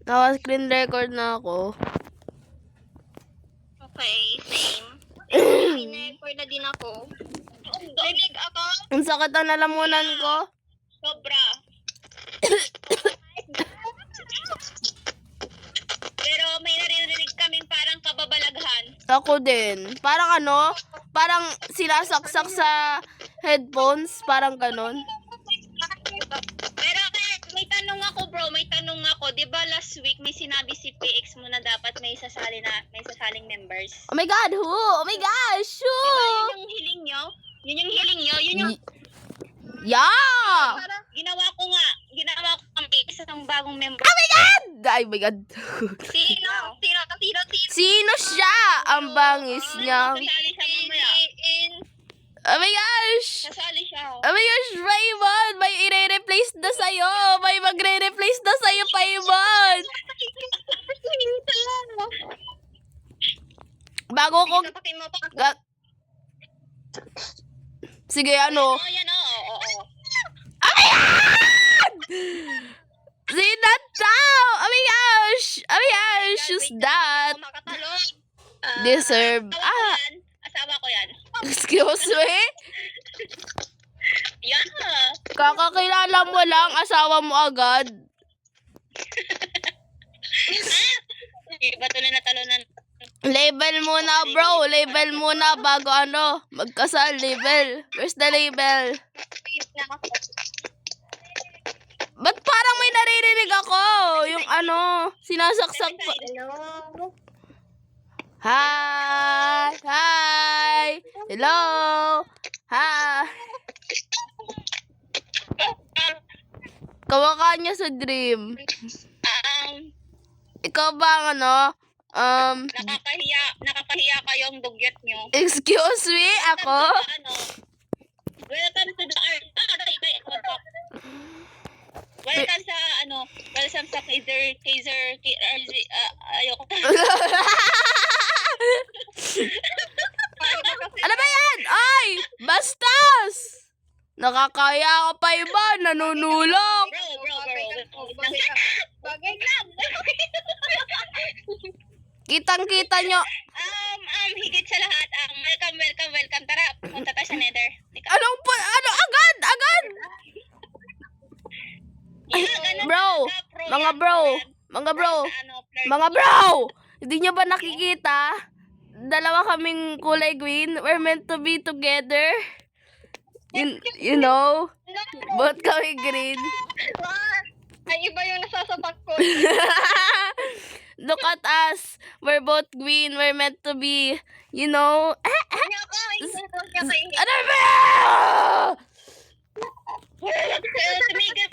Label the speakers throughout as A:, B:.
A: Naka-screen record na ako.
B: Okay, same. Record na din ako. Rinig ako.
A: Ang sakit ang lalamunan ko.
B: Sobra. Pero may naririnig kaming parang kababalaghan.
A: Ako din. Parang parang sinasaksak sa headphones. Parang ganon.
B: Pero may tanong ako bro, Di ba last week may sinabi si PX mo na dapat may sasaling members?
A: Oh my God, who? Oh my gosh, who?
B: Diba yun yung hiling nyo? Yun yung
A: Yeah!
B: parang ginawa ko ang isang bagong member.
A: Oh my God! Ay, my God.
B: Sino?
A: Sino siya? Ang bangis niya.
B: Sasali siya mamaya.
A: Oh my gosh!
B: Sasali siya.
A: Oh my gosh, Raymond! May i-replace na sa'yo! May magre-replace na sa'yo, Paimon! Bago ko... Sige, ano?
B: Oh, yan, oo.
A: Oh my God! Sino daw? Oh my gosh! Oh my gosh! Who's that?
B: Makatalo.
A: Deserve.
B: Asawa ko yan.
A: Excuse me?
B: Yan.
A: Kakakilala mo lang, asawa mo agad.
B: Iba tuloy na talunan.
A: Label muna, bro. Label muna bago magkasal. Label. Where's the label? Ba't parang may naririnig ako? Yung sinasaksak pa. Hi! Hi! Hello! Hi! Kawakan niya sa dream. Ikaw ba
B: Nakakahiya kayong dugyot nyo.
A: excuse me? Ako?
B: Welcome to the earth. Welcome sa Kaiser, ayoko.
A: Ano ba yan? Ay! Bastos! Nakakaya ka pa iba, nanunulok.
B: Bro. Bagay lang.
A: Kitang-kita nyo.
B: Higit sa lahat, welcome. Tara, punta tayo sa Nether.
A: Agad! Mga bro! Hindi nyo ba nakikita? Dalawa kaming kulay green. We're meant to be together. You know? Both kami green.
B: Ay, iba yung nasasapak ko.
A: Look at us. We're both green. We're meant to be, you know? Ano ba?
B: Tumigil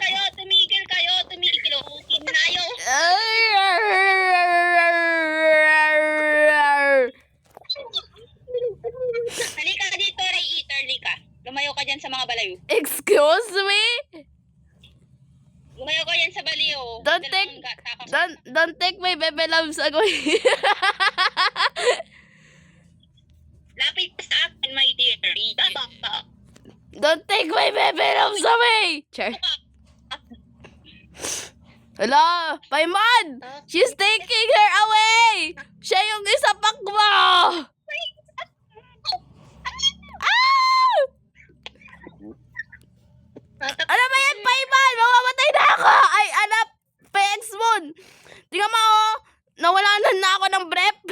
B: kayo. Kinayo. Halika dito, Ray Eater, halika. Lumayo ka dyan sa mga balayo.
A: Excuse me?
B: Lumayo ka dyan sa baliw.
A: Don't take my baby loves away.
B: Lapit sa akin, my dear.
A: Don't take my baby loves away. Char. Hello, Paimon! She's taking her away! Siya yung isapak mo! Ano ba yan, Paimon? Mamamatay na ako! Ay, anak! PX Moon! Tingnan mo, nawala na ako ng breath.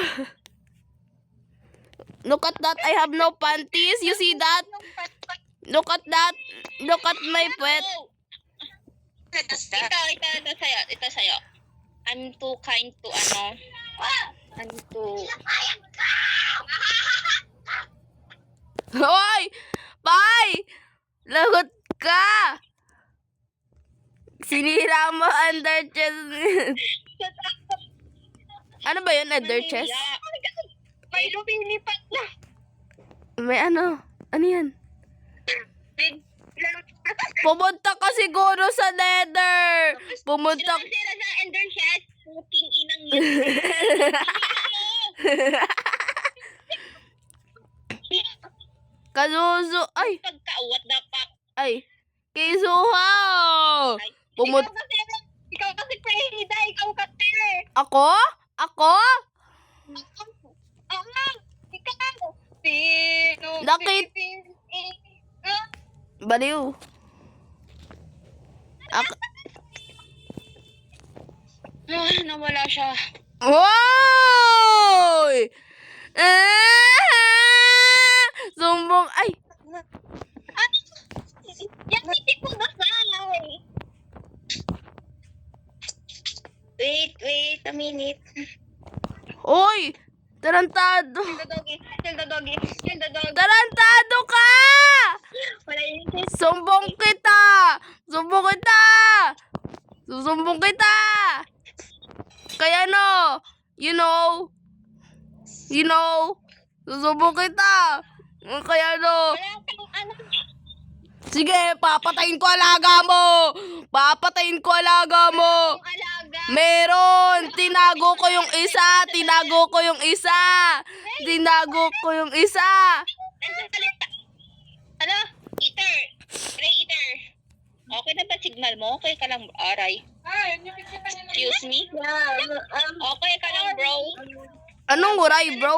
A: Look at that, I have no panties. You see that? Look at that. Look at my pet.
B: Ito sa'yo. I'm too kind to
A: Hoy! Pai! Lagot ka! Sinira mo under chest. Ano ba yun, under chest?
B: May lumilipat na.
A: May Ano yan? Pumunta ka siguro sa Nether! Pumunta...
B: Sira sa ender chest. Puking inang yun.
A: Kazuzu... Ay!
B: What the fuck?
A: Ay! Kizuhaw!
B: Ikaw kasi Prehida, ikaw kasi.
A: Ako? Ako?
B: Ikaw. Sino?
A: Nakit- Baliw. Ako.
B: Nawala siya.
A: Woy! Sumbong. Ay!
B: Yan, hindi ko nasalay. Wait a minute.
A: Oy! Tarantado.
B: Kill the doggy.
A: Tarantado ka!
B: Wala yun.
A: Sumbong kita! Sumbong kita! Susumbong kita! Kaya no, you know, susumbong kita. Kaya no,
B: Wala kang ano.
A: sige, papatayin ko alaga mo. Papatayin ko alaga mo.
B: Alaga.
A: Meron, tinago ko yung isa.
B: Ano? Eater. Ray Eater. Okay na ba signal mo? Okay ka lang, Aray? Excuse me? Okay ka lang, bro?
A: Anong waray, bro?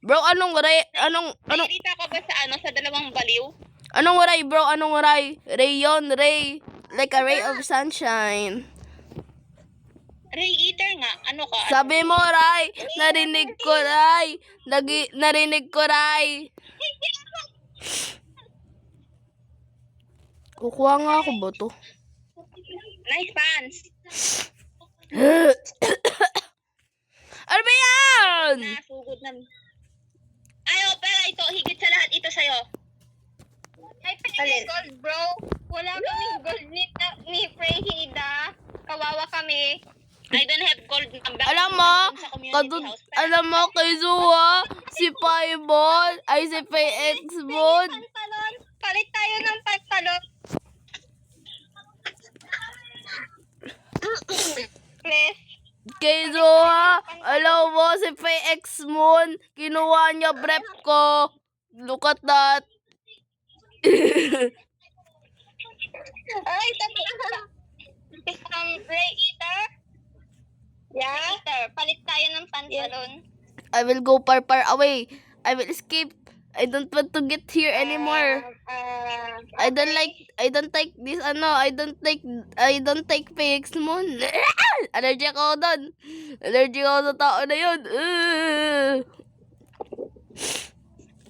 A: Bro, anong waray? Anong
B: Nakikita ka ba sa dalawang baliw?
A: Anong waray, bro? Anong waray? Ray yun, ray. Like a ray of sunshine.
B: Ray Eater nga. Ano ka?
A: Sabi mo, Ray. Narinig ko, Ray. Narinig ko, Ray. Kukuha nga ako ba to?
B: Nice pants.
A: Ano ba yan?
B: Nasugod na. Ayo, pero ito, higit sa lahat, ito sa'yo. Ay, pwede gold, bro. Wala kaming gold ni Freyhida. Kawawa kami. I don't have gold number.
A: Alam mo,
B: Sa community house.
A: alam mo kay Zua, si Paibon, ay si PXBon.
B: Pantalon. Palit tayo ng pantalon. Please.
A: Kay Zua, alam mo si PXMon, kinuha niya brep ko. Look at that.
B: Ay, Ray Eater? Yeah? Eater, palit tayo ng pantalon.
A: I will go far away. I will escape. I don't want to get here anymore. I don't like this I don't like PXMon. Allergy ako doon. Allergy ako sa tao na yun.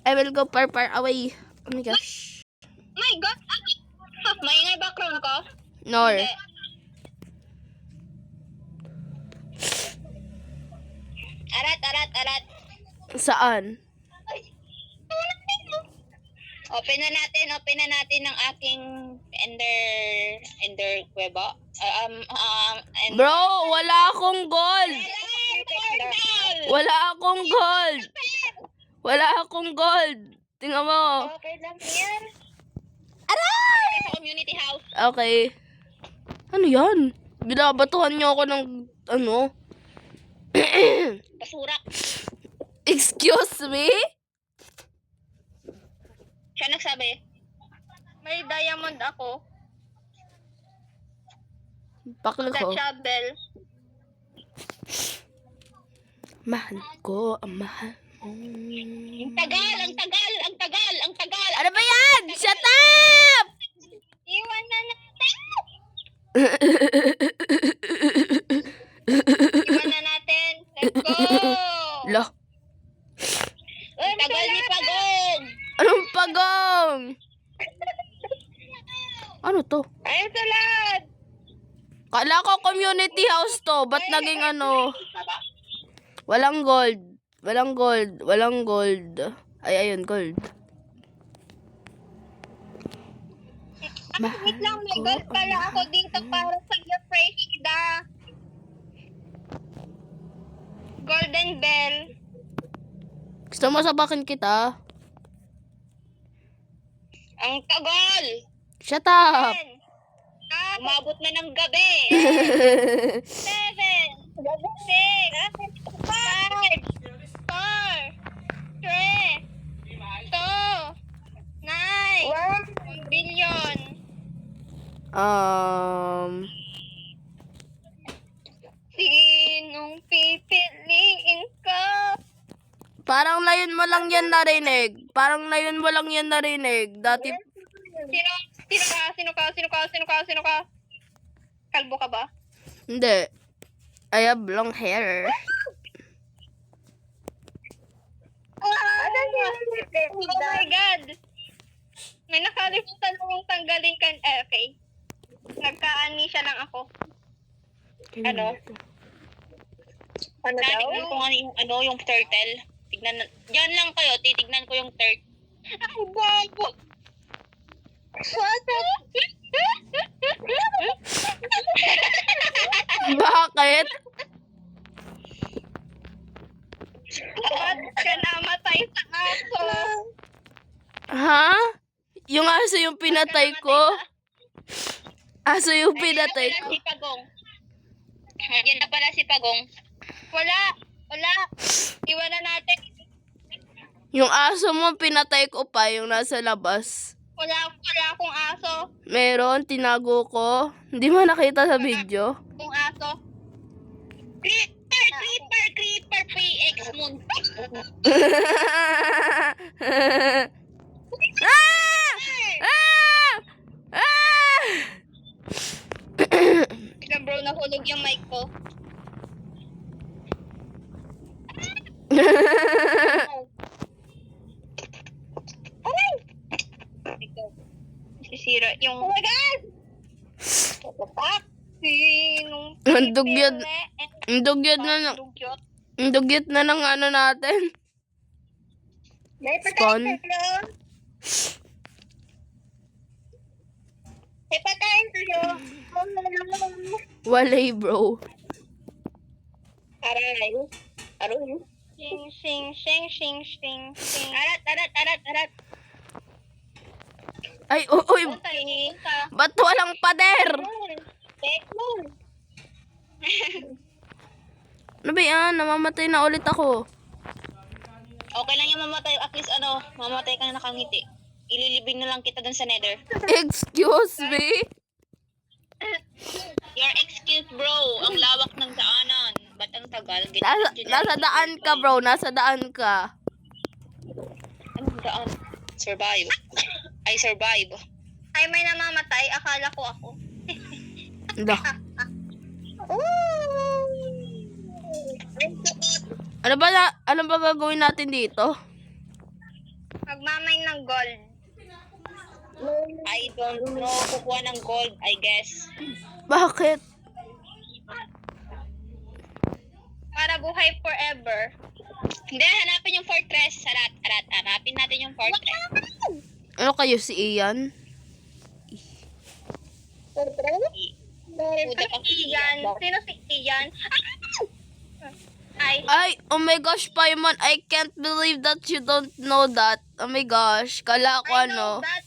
A: I will go far away. Oh my gosh.
B: My God! Maingay background ko?
A: Nor.
B: Hindi. Arat.
A: Saan?
B: Open na natin ang aking ender kuweba.
A: Bro, wala akong gold. Wala akong gold. Tingnan mo.
B: Okay lang yan.
A: Aray!
B: Sa community house.
A: Okay. Ano yan? Binabatuhan niyo ako ng
B: Basurak.
A: Excuse me?
B: Siya nagsabi. May diamond ako.
A: Pakla ko.
B: shovel.
A: Mahal ko, ang mahal mo.
B: Ang tagal.
A: Ano ba yan? Shut up!
B: Iwan na natin. Iwan na natin. Let's go.
A: Lo,
B: Ang tagal ni Pagong.
A: anong pagong? Ano to?
B: Ayun sa lahat.
A: Kala ko community house to. Ba't naging Walang gold. Ay, ayun, gold.
B: Wait lang, may gold pala ako dito para sa iyo, Freyhida. Golden Bell.
A: Gusto mo sabakin kita?
B: Ang tagal.
A: Shut up!
B: Umabot na ng gabi. 7, 6, 5, 4, 3, 2, 9, 1 billion. Sino Sinong pipiliin ka?
A: Parang layon mo lang yan narinig. Parang layon mo lang yan narinig. Dati,
B: Sino ka? Kalbo ka ba?
A: hindi. I have long hair.
B: Oh my God! May nakalimutan mong tanggalin kan... okay. Nagka-anisya lang ako. Ano? Ano daw?
C: Tignan ko nga yung turtle. Tignan na. Diyan lang kayo, titignan ko yung turtle.
B: Ay, bago!
A: Bakit?
B: Ba't ka namatay sa aso?
A: Ha? Yung aso yung pinatay ko? Aso yung pinatay ko?
C: Si Pagong. Yan na pala si Pagong.
B: Wala! Iwanan natin.
A: Yung aso mo pinatay ko pa, yung nasa labas.
B: Wala akong aso.
A: Meron, tinago ko. Hindi mo nakita sa video?
B: Kung aso.
C: Creeper, PX Moon.
A: Ah! Ah! Ah!
B: Tignan bro, nahulog yung mic ko. Sisira yung... Oh my God! Sinong
A: Ang dugyot.
B: pipiliin?
A: Ang dugyot na ng...
B: Dugyot.
A: Ang dugyot na ng ano natin.
B: May
A: Spawn.
B: May patayin kayo.
A: Walay, bro.
B: Aray. Sing.
C: Arat.
A: Ay, uy,
B: Patayin ka.
A: ba't walang pader? Ano ba yan? Namamatay na ulit ako.
C: Okay lang yung mamatay. At least mamatay ka na nakangiti. Ililibing na lang kita dun sa nether.
A: Excuse me?
C: Your excuse bro. Ang lawak ng daanan. Ba't ang tagal?
A: Nasa daan ka, bro. Nasa daan ka.
C: Anong daan? Survive. I survive.
B: Ay, may namamatay. Akala ko ako.
A: Da. Ano ba gagawin natin dito?
B: Magmamay ng gold.
C: I don't know. Kukuha ng gold, I guess.
A: Bakit?
B: Para buhay forever.
C: Hindi, hanapin yung fortress. Arat. Hanapin natin yung fortress.
A: Ano kayo, si Ian?
C: Huda pa
B: Si Ian. Sino si Ian? Ay,
A: Ay, oh my gosh, Paimon, I can't believe that you don't know that. Oh my gosh, kala ko
B: I
A: ano.
B: know that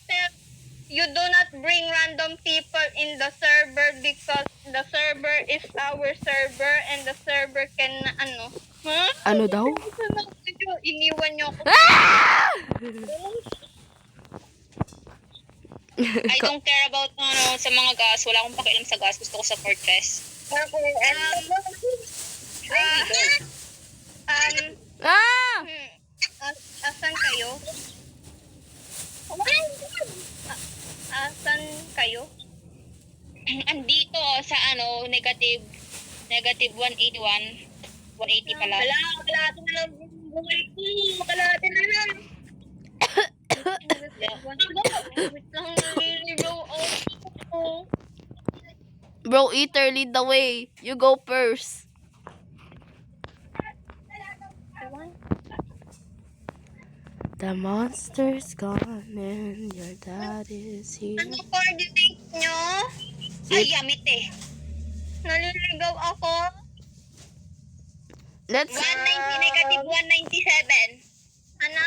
B: you do not bring random people in the server because the server is our server and the server can ano. Huh?
A: Ano daw?
B: Iniwan niyo ako.
A: Ah!
C: I don't care about sa mga gas. Wala akong pakialam sa gas. Gusto ko sa fortress.
A: Ah!
B: Asan kayo? Asan kayo?
C: Andito sa negative 181. 180 pala.
B: Kalahati na lang buhay ko. Kalahati na lang. Wait lang, naliligaw ako.
A: Bro, Ether, lead the way. You go first. The monster's gone and your dad is here.
B: Ano coordinate nyo?
C: Ay, yamit eh.
B: Naliligaw ako.
A: Let's...
C: 190, negative 197.
B: Ano?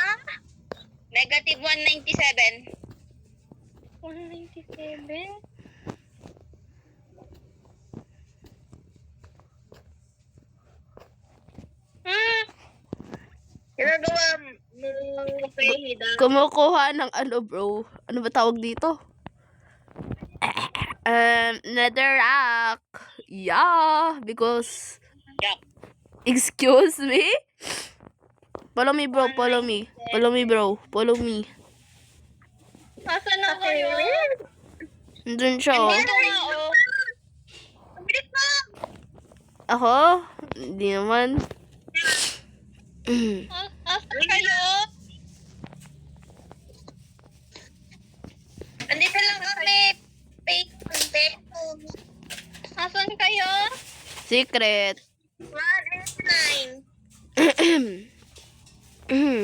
C: Negative 197.
B: 197? Ginagawa mo Frehida.
A: Kumukuha ng ano, bro. Ano ba tawag dito? Netherrack. Yeah, because...
C: Yuck.
A: Excuse me? Follow me, bro. Follow me. Follow me, bro. Follow me.
B: Asa na kayo?
A: Nandun siya, oh.
B: Dito nga, oh. Bilis mo!
A: Ako? Hindi naman.
B: Asa kayo? Andito lang kami. Asan kayo?
A: Secret.
B: 189.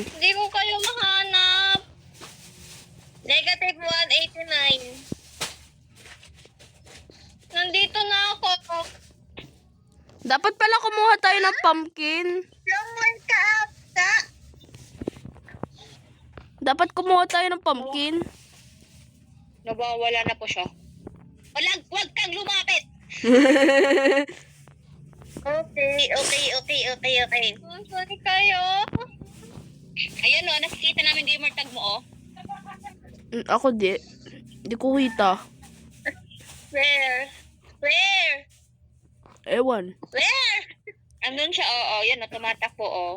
B: Hindi ko kayo mahanap. Negative 189. Nandito na ako.
A: Dapat pala kumuha tayo ng pumpkin.
B: Lumon ka ata.
A: Dapat kumuha tayo ng pumpkin.
C: Nawawala na po siya. Wag kang lumapit!
B: Okay. Sorry kayo.
C: Ayan o, nakikita namin gamer tag mo, oh.
A: Ako di. Di ko kita.
B: Where?
A: Ewan.
C: Andun siya, oo. Yan, o, tumatakbo, oh.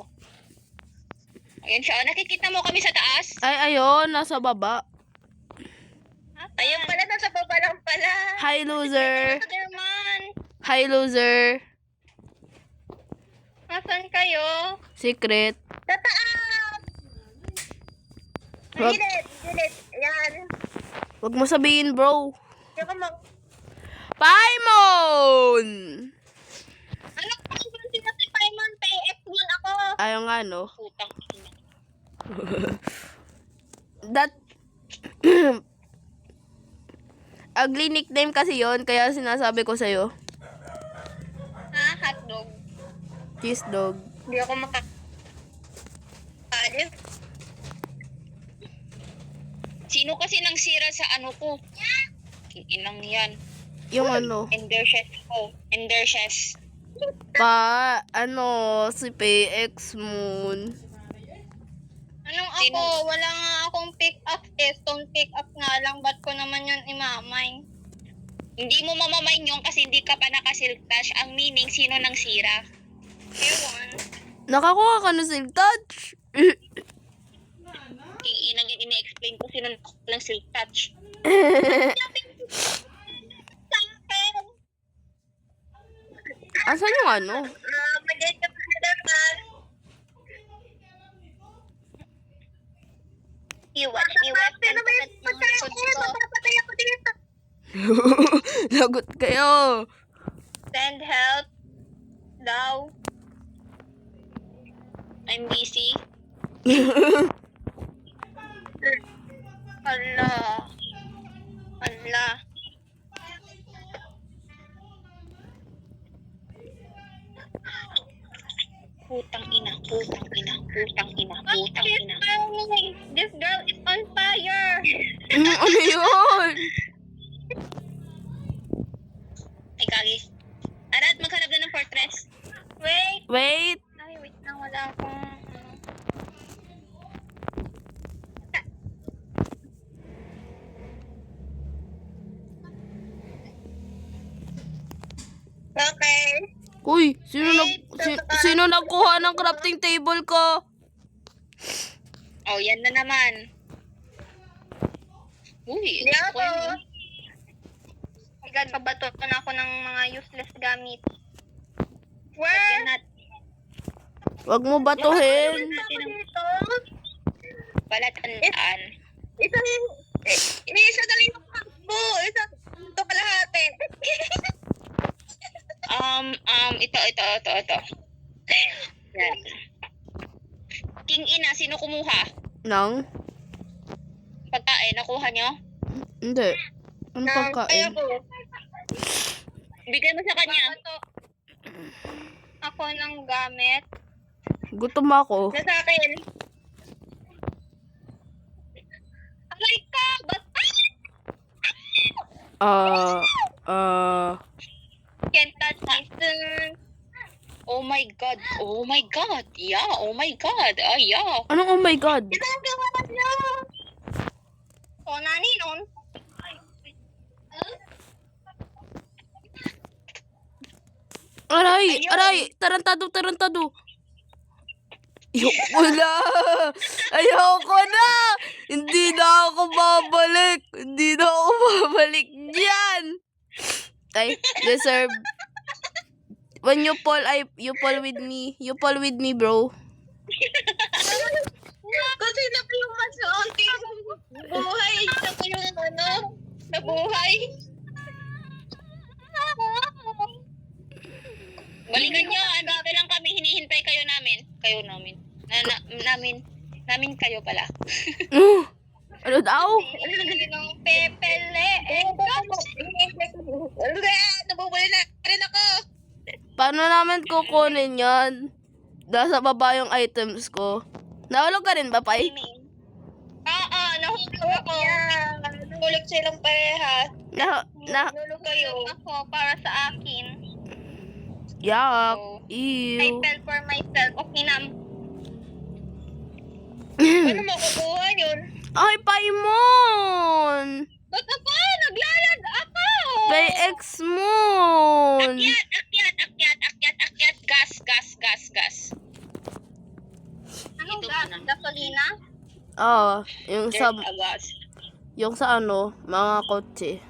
C: Ayan siya, oh. Nakikita mo kami sa taas?
A: Ay, ayun. Nasa baba.
B: Ayun pala, nasa baba lang pala.
A: Hi, loser.
B: Spider-Man.
A: Hi, loser.
B: Nasaan kayo?
A: Secret.
B: Sa taas!
A: Wag,
B: Gilid. Ayan.
A: wag mo sabihin, bro.
B: Hindi ko mag...
A: Paimon!
B: Ano pa ba sila si Paimon? PX1 ako.
A: Ayaw nga, no?
C: Putang ina.
A: That... Ugly nickname kasi yon, kaya sinasabi ko sa'yo.
B: Hotdog.
A: Cheese dog.
B: Hindi ako Alif.
C: Sino kasi nang sira sa ano ko? Inang yan.
A: Yung ano,
C: Ender chest ko. Ender chest.
A: si PX Moon.
B: Anong
C: Sino?
B: ako? Wala nga akong pick-up eh. Stone pick-up nga lang. Ba't ko naman yun imamay?
C: Hindi mo mamamain yun kasi hindi ka pa naka-silk touch. Ang meaning, sino nang sira?
B: Ewan.
A: Nakakuha ka ng silk touch.
C: Inang yun, ini-explain ko sino nang silk touch.
B: Sakin!
A: Asan yung ano?
B: Magay ka pa naman. Iwas. Pero may patay ako. Mapapatay ako dito.
A: Lagot kayo.
B: Send help. Daw.
C: I'm busy.
B: Hala.
C: Putang ina.
B: This girl is on fire.
A: Ano yun?
C: Ay, kagi. Arat, maghanap na ng fortress.
B: Wait.
A: Wait.
B: Ay, wait lang. Wala akong... Okay.
A: Uy, sino nagkuha ng crafting table ko?
C: Oh, yan na naman. Uy,
B: Hindi
C: ito
B: ako.
C: ko yun.
B: My God, babato na ako ng mga useless gamit.
C: Yan
B: Where?
C: na.
A: Wag mo batuhin.
B: Dito?
C: Palatandaan.
B: Isa na lang yung takbo. Isa ito kalahati.
C: Ito. Yan. King ina, sino kumuha?
A: Nang?
C: Pagkain, nakuha nyo?
A: Hindi. Ano
B: Ay,
A: pagkain?
B: ako.
C: Bigay mo sa kanya.
B: Babato ako ng gamit.
A: Gutom ako.
B: Na sa akin. Aray ka! Can't touch this.
C: Oh my God. Yeah, oh my God. Yeah.
A: Anong oh my God?
B: Ginagawa na niya! O, nani nun?
A: Aray!
B: Ayun.
A: Aray! Tarantado! Ayoko na! Ayoko na! Hindi na ako babalik! Hindi na ako babalik dyan! Ay, deserve. When you fall, you fall with me. You fall with me, bro.
B: Kasi na ko yung masuunting buhay. Na ko yung nabuhay.
C: Balikan nyo, andito lang kami, hinihintay kayo namin. Namin kayo pala.
A: Ano daw?
B: Ng pepele. Nabubuli na rin ako.
A: Paano namin kukunin yan? Nasa baba yung items ko. Nahulog ka rin ba, Pai?
B: Oo, nahulog ako. Nahulog silang parehas. Nahulog kayo. Ako para sa akin.
A: Yak.
B: I
A: Ew.
B: fell for myself. Okay na. Paano makukuha yun?
A: Ay, Paimon!
B: Ba't ako? Naglalag ako!
A: Pay X-Moon!
C: Akyat. Gas.
B: Ano
C: Ito
B: gas?
C: muna.
B: Gasolina?
A: Yung
C: There's
A: sa,
C: a gas.
A: yung sa ano, mga kotse.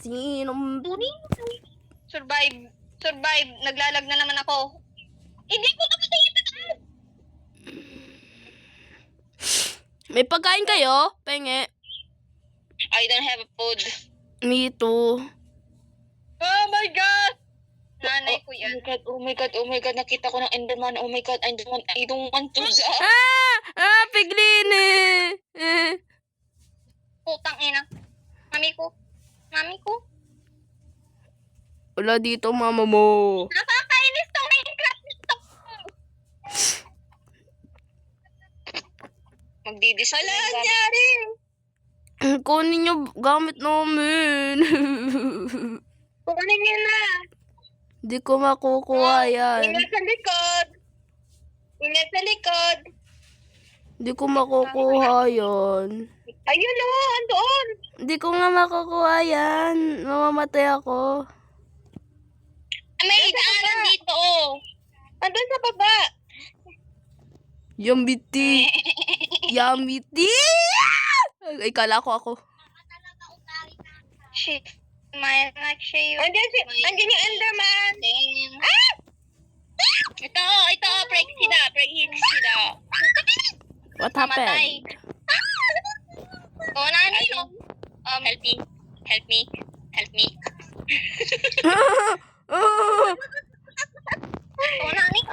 A: Sinong...
B: Survive. Naglalag na naman ako. Hindi ko nakatay yung taas.
A: May pagkain kayo? Penge.
C: I don't have food.
A: Me too.
B: Oh my God! Nanay ko yan.
C: Oh my God, nakita ko ng Enderman. Oh my God, I don't want to die.
A: Piglin eh.
B: Putang ina. Mami ko.
A: Wala dito, mama mo.
B: Nakakainis tong Minecraft nito.
C: Magdi-display.
B: Wala nangyari.
A: Kunin nyo gamit namin.
B: Kukunin niyo na.
A: Di ko makukuha yan.
B: Ingat sa likod.
A: Di ko makukuha yan.
B: Ayun o, andoon.
A: Di ko nga makukuha yan. Mamamatay ako.
C: May daanan dito.
B: Andun sa baba.
A: Yambiti. Ay, kala ko ako.
B: Shit. My like shade. Andyan yung Enderman. Ah!
C: Ito, Prexida.
A: What
B: Mamatay.
A: happened?
B: Oh, nani no?
C: Help me.
B: Oh, nani?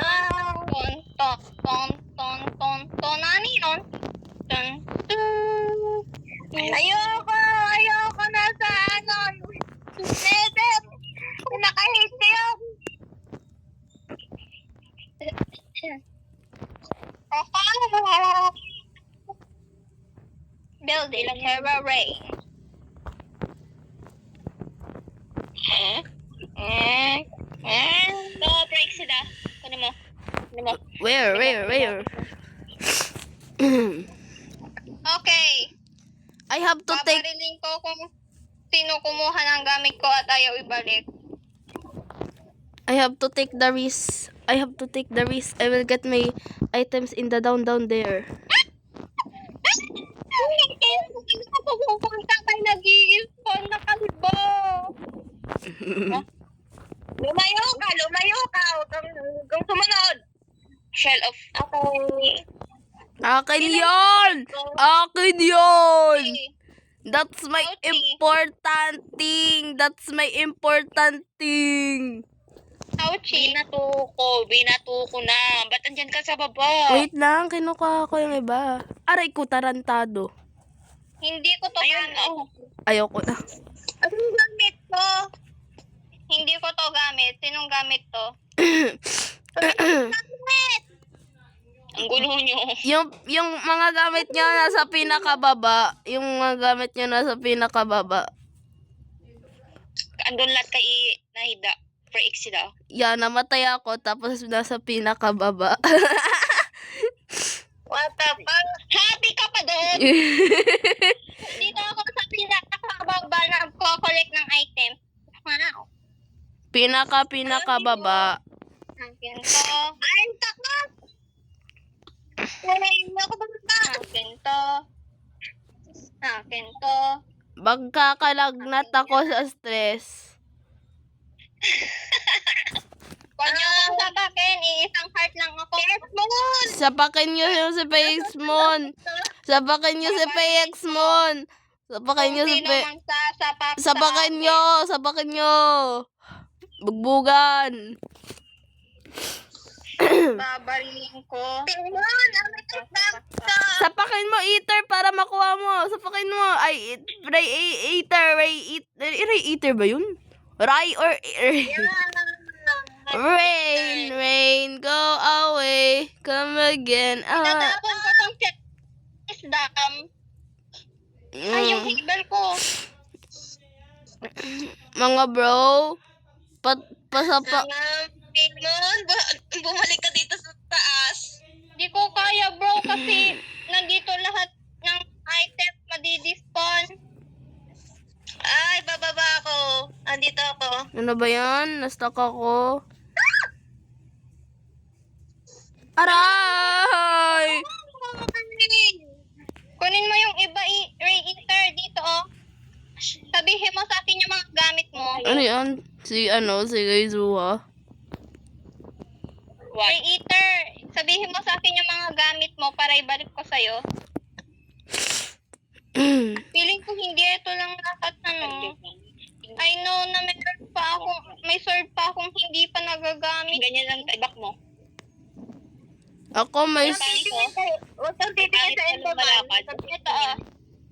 B: Nani no? Ayoko na sa Nether. Nakahit yun. Building Terra Ray.
C: Ito, Prexida. Kunin mo.
A: Where?
B: Okay.
A: I have to take...
B: Papariling ko kung sino kumuha ng gamit ko at ayaw ibalik.
A: I have to take the risk. I will get my items in the down there.
B: Pupunta kay nag-i-spawn na kalbo. Lumayo ka. Huwag kang sumunod.
C: Shell of...
B: Okay.
A: Akin yon! That's my important thing.
B: Ouchie.
C: Binato ko na. Ba't andyan ka sa baba?
A: Wait lang, kinukuha ko yung iba. Aray ko, tarantado.
B: Hindi ko to
C: Ayun,
B: gamit.
C: oh.
A: Ayoko na.
B: Anong gamit ko? Hindi ko to gamit. Sinong gamit to?
C: Ang gulo nyo.
A: Yung mga gamit niya nasa pinakababa.
C: Andun lahat kay Nahida. Prexida.
A: Yan, namatay ako tapos nasa pinakababa.
B: What the fuck? Happy ka pa doon? Dito ako sa pinakababa na nagko-collect ng item. Wow.
A: Pinaka baba.
B: Akin to. Ay, takot! Hindi ako bumaba. Akin to. Akin to.
A: Magkakalagnat ako sa stress.
B: Huwag niyo akong sapakin. Iisang heart lang ako. Yes, moon!
A: Sapakin nyo yung si Payexmon. Sapakin nyo si Payexmon. Sapakin nyo si
B: Sino mang sasapak sa
A: Sapakin
B: akin.
A: nyo. Sapakin nyo. Bugbugan.
B: Babarilin ko. Tingnan! Ang ito
A: Sapakin mo, eater, para makuha mo. Sapakin mo. Ay, Ray eater ba yun? Ray or... Rain, go away. Come again.
B: Tatapon ko tong isdam. Ay, yung hibel ko.
A: Mga bro, pasapa...
C: Pigmon, bumalik ka dito sa taas.
B: Di ko kaya bro kasi nandito lahat ng item madidispawn.
C: Ay, bababa ako. Andito ako.
A: Ano ba yan? Nastuck ako. Aray!
B: Kunin mo yung iba Ray Eater dito oh. Sabihin mo sa akin yung mga gamit mo.
A: Ano yan? Si Gaizuha.
B: Ray Eater, sabihin mo sa akin yung mga gamit mo para ibalik ko sa'yo. Feeling ko hindi ito lang lahat ano. I know na may sword pa akong hindi pa nagagamit.
C: Ganyan lang ibak mo.
A: Ako may...
B: Huwag kang bibigyan sa Enderman. Ito ah.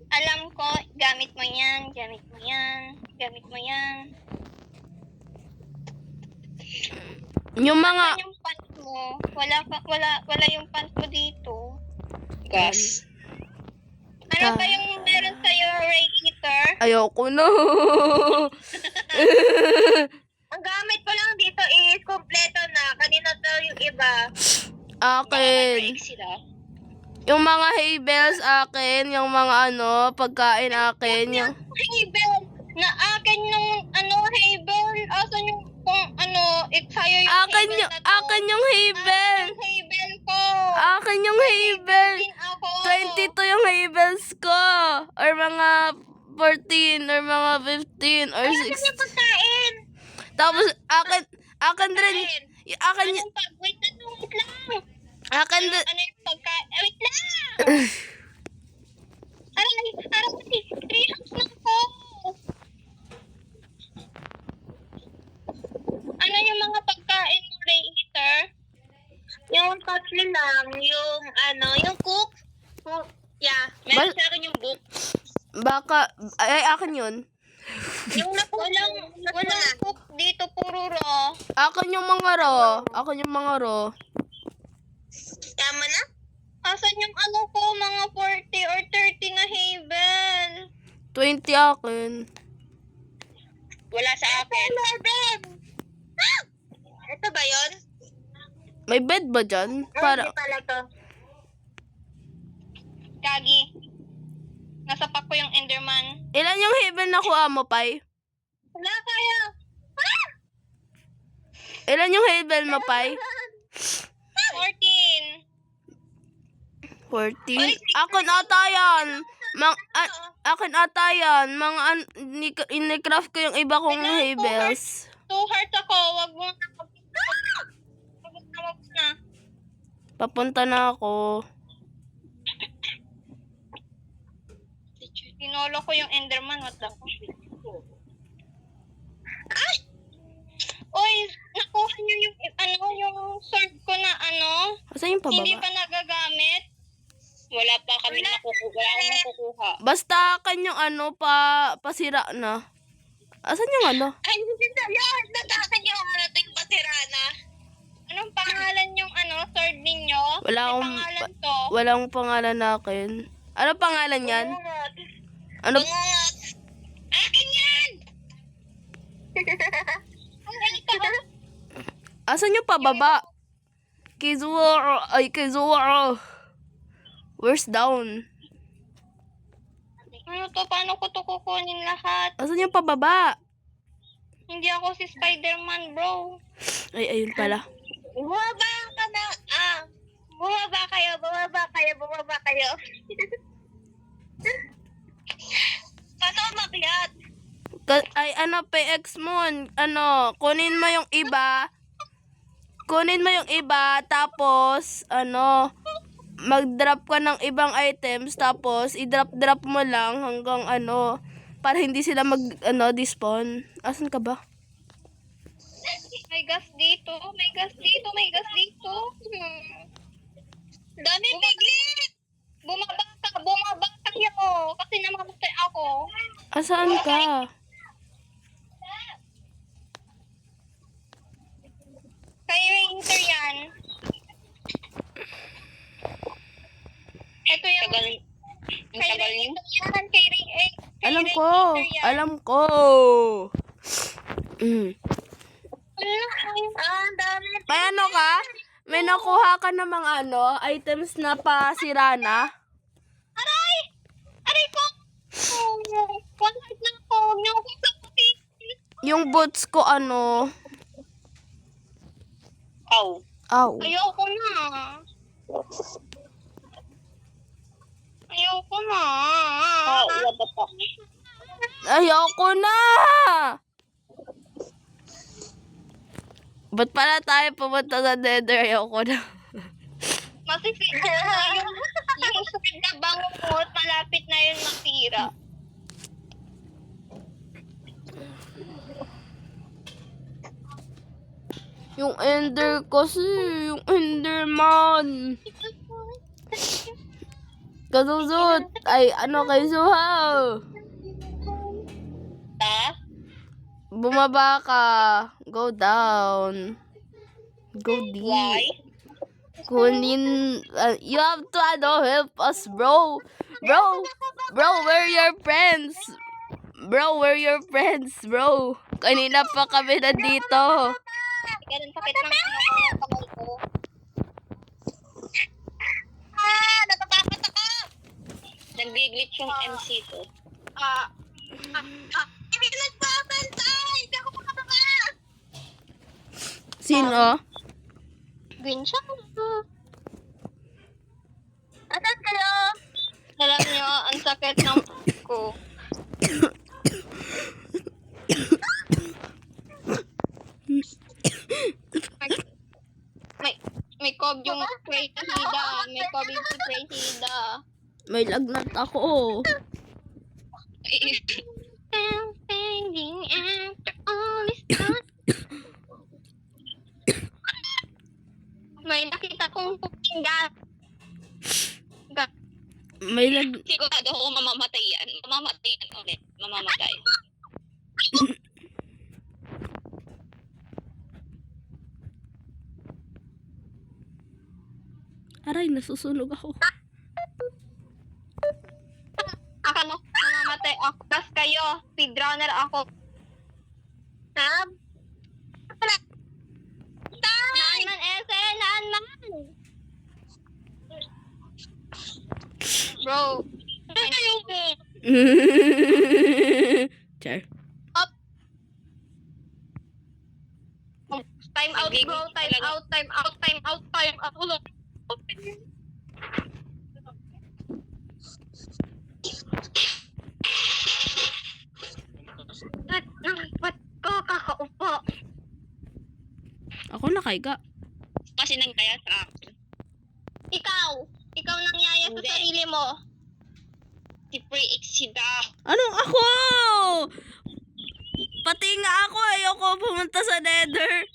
B: Alam ko, gamit mo yan, gamit mo yan, gamit mo yan.
A: Yung mga...
B: Saan yung pants mo? Wala yung pants mo dito.
C: Gas.
B: Ano ba yung meron sa'yo, Ray Eater?
A: Ayoko na.
B: Ang gamit ko lang dito is kompleto na. Kanina daw yung iba.
A: Akin.
C: Sila.
A: Yung mga hay bells akin. Yung mga pagkain akin. Yung...
B: Haybel! Na akin nung Haybel. Asan yung sa'yo yung
A: Akin
B: Haybel
A: yung,
B: na to?
A: akin yung hay bell.
B: Yung Haybel ko.
A: Akin yung hay bell.
B: Din ako.
A: 22 yung hay bells ko. Or mga 14 or mga 15 or
B: Ayan yung
A: 16.
B: pagkain.
A: Tapos akin rin. Akin
B: Anong wait lang.
A: akin rin.
B: Ano yung pagkain? Wait lang! Aray, kasi 3 hours na ako. Ano yung mga pagkain mo, Ray Eater?
C: Yung tatlo lang, yung cook. Yeah, meron sa akin yung book.
A: Baka, akin yun.
B: Yung walang cook dito, puro raw.
A: Akin yung mga raw. Akin yung mga raw.
C: Tama na?
B: Asan yung mga 40 or 30 na Havel?
A: 20 akin.
C: Wala sa akin. Ito ba yun?
A: May bed ba dyan? Para,
C: pala to.
B: Gagi. Nasapak ko yung Enderman.
A: ilan yung heaven na kuha mo, Pai?
B: Wala kaya.
A: Ilan yung heaven mo, Pai?
B: 14.
A: 14. Akin ata yan. Akin ata yan. Ini-craft ko yung iba kong hebels.
B: 2 hearts ako. Wag mo na. Wag na.
A: Papunta na ako.
B: Tinolo ko yung Enderman. What the fuck? Ay! Oy, nakuha niyo yung sword ko na
A: Asan yung
B: hindi
A: pababa?
B: pa nagagamit.
C: Wala pa kami nakukuha. Wala akong nakukuha.
A: Basta akin yung pasira na. Asan yung
B: Ay, hindi na yan. Natakan yung yung patirana. Anong pangalan yung sword ninyo?
A: Wala
B: May
A: akong-
B: pangalan to.
A: Walang pangalan na akin. Ano pangalan yan? Ano?
C: Bungungot. Akin yan!
A: Asan yung pababa? Kizuo. Where's down?
B: Ano to? Paano ko to kukunin lahat?
A: Asan yung pababa?
B: Hindi ako si Spider-Man, bro.
A: Ay, ayun pala.
B: Bumaba ka na. Bumaba kayo. Paano umakyat?
A: Ay, ano, PX Moon, ano, kunin mo yung iba. Tapos, ano, mag-drop ka ng ibang items, tapos, i-drop mo lang hanggang, ano, para hindi sila despawn. Asan ka ba?
B: May gas dito. Dami piglet! Bumaba kayo. Kasi namamatay ako.
A: Asaan ka?
B: Kay Ranger yan. Ito yung...
C: Tagal. Ang
B: Kay
C: tagal niyo.
B: Ranger yan. Kay
A: Alam ko.
B: Ranger yan.
A: Alam ko.
B: Ang dami.
A: May ano ka? May nakuha ka ng mga items na pasira na?
B: Aray ko! One heart na ako. Huwag niyo akong saputin.
A: Yung boots ko,
C: Aw.
A: Aw.
B: Ayoko na.
C: Wala ba pa?
A: Ayoko na! Ba't pala tayo pumunta sa Nether? Ayoko na.
B: Masisip yung sakit na bangungot, malapit na yun masira.
A: Yung Ender kasi, yung Enderman. Kasusot. Ay, kay Suhaw.
C: Ta?
A: Bumaba ka. Go down. Go deep.
C: Why?
A: Kunin, you have to, help us, bro. Bro, we're your friends. Bro. Kanina pa kami nandito.
B: Ganun sakit ng kamay ko. Natatakot ako!
C: Nag-glitch yung MC ko.
B: Hindi nagpapantay! Hindi ako makababa!
A: Sino?
B: Green siya. Asan kayo? Alam niyo, ang sakit ng ko. May cob yung spray hida.
A: May lagnat ako.
B: May nakita kong pupinggan.
A: May
C: Sigurado ako mamamatay yan. Mamamatay.
A: Aray, nasusunog ako.
B: Akala ko mamamatay ako. Tas kayo, speedrunner ako. Sab? Naan man, Ese! Naan man! Bro.
A: Char.
B: Up. Time out, bro. Time out. Ulo. Ba't ko kakaupo?
A: Ako nakaiga.
C: Kasi nangyaya sa akin.
B: Ikaw nangyaya sa
C: Hindi.
B: sarili mo.
C: Si Pre-Exida.
A: Anong ako? Pati nga ako, ayoko pumunta sa Nether.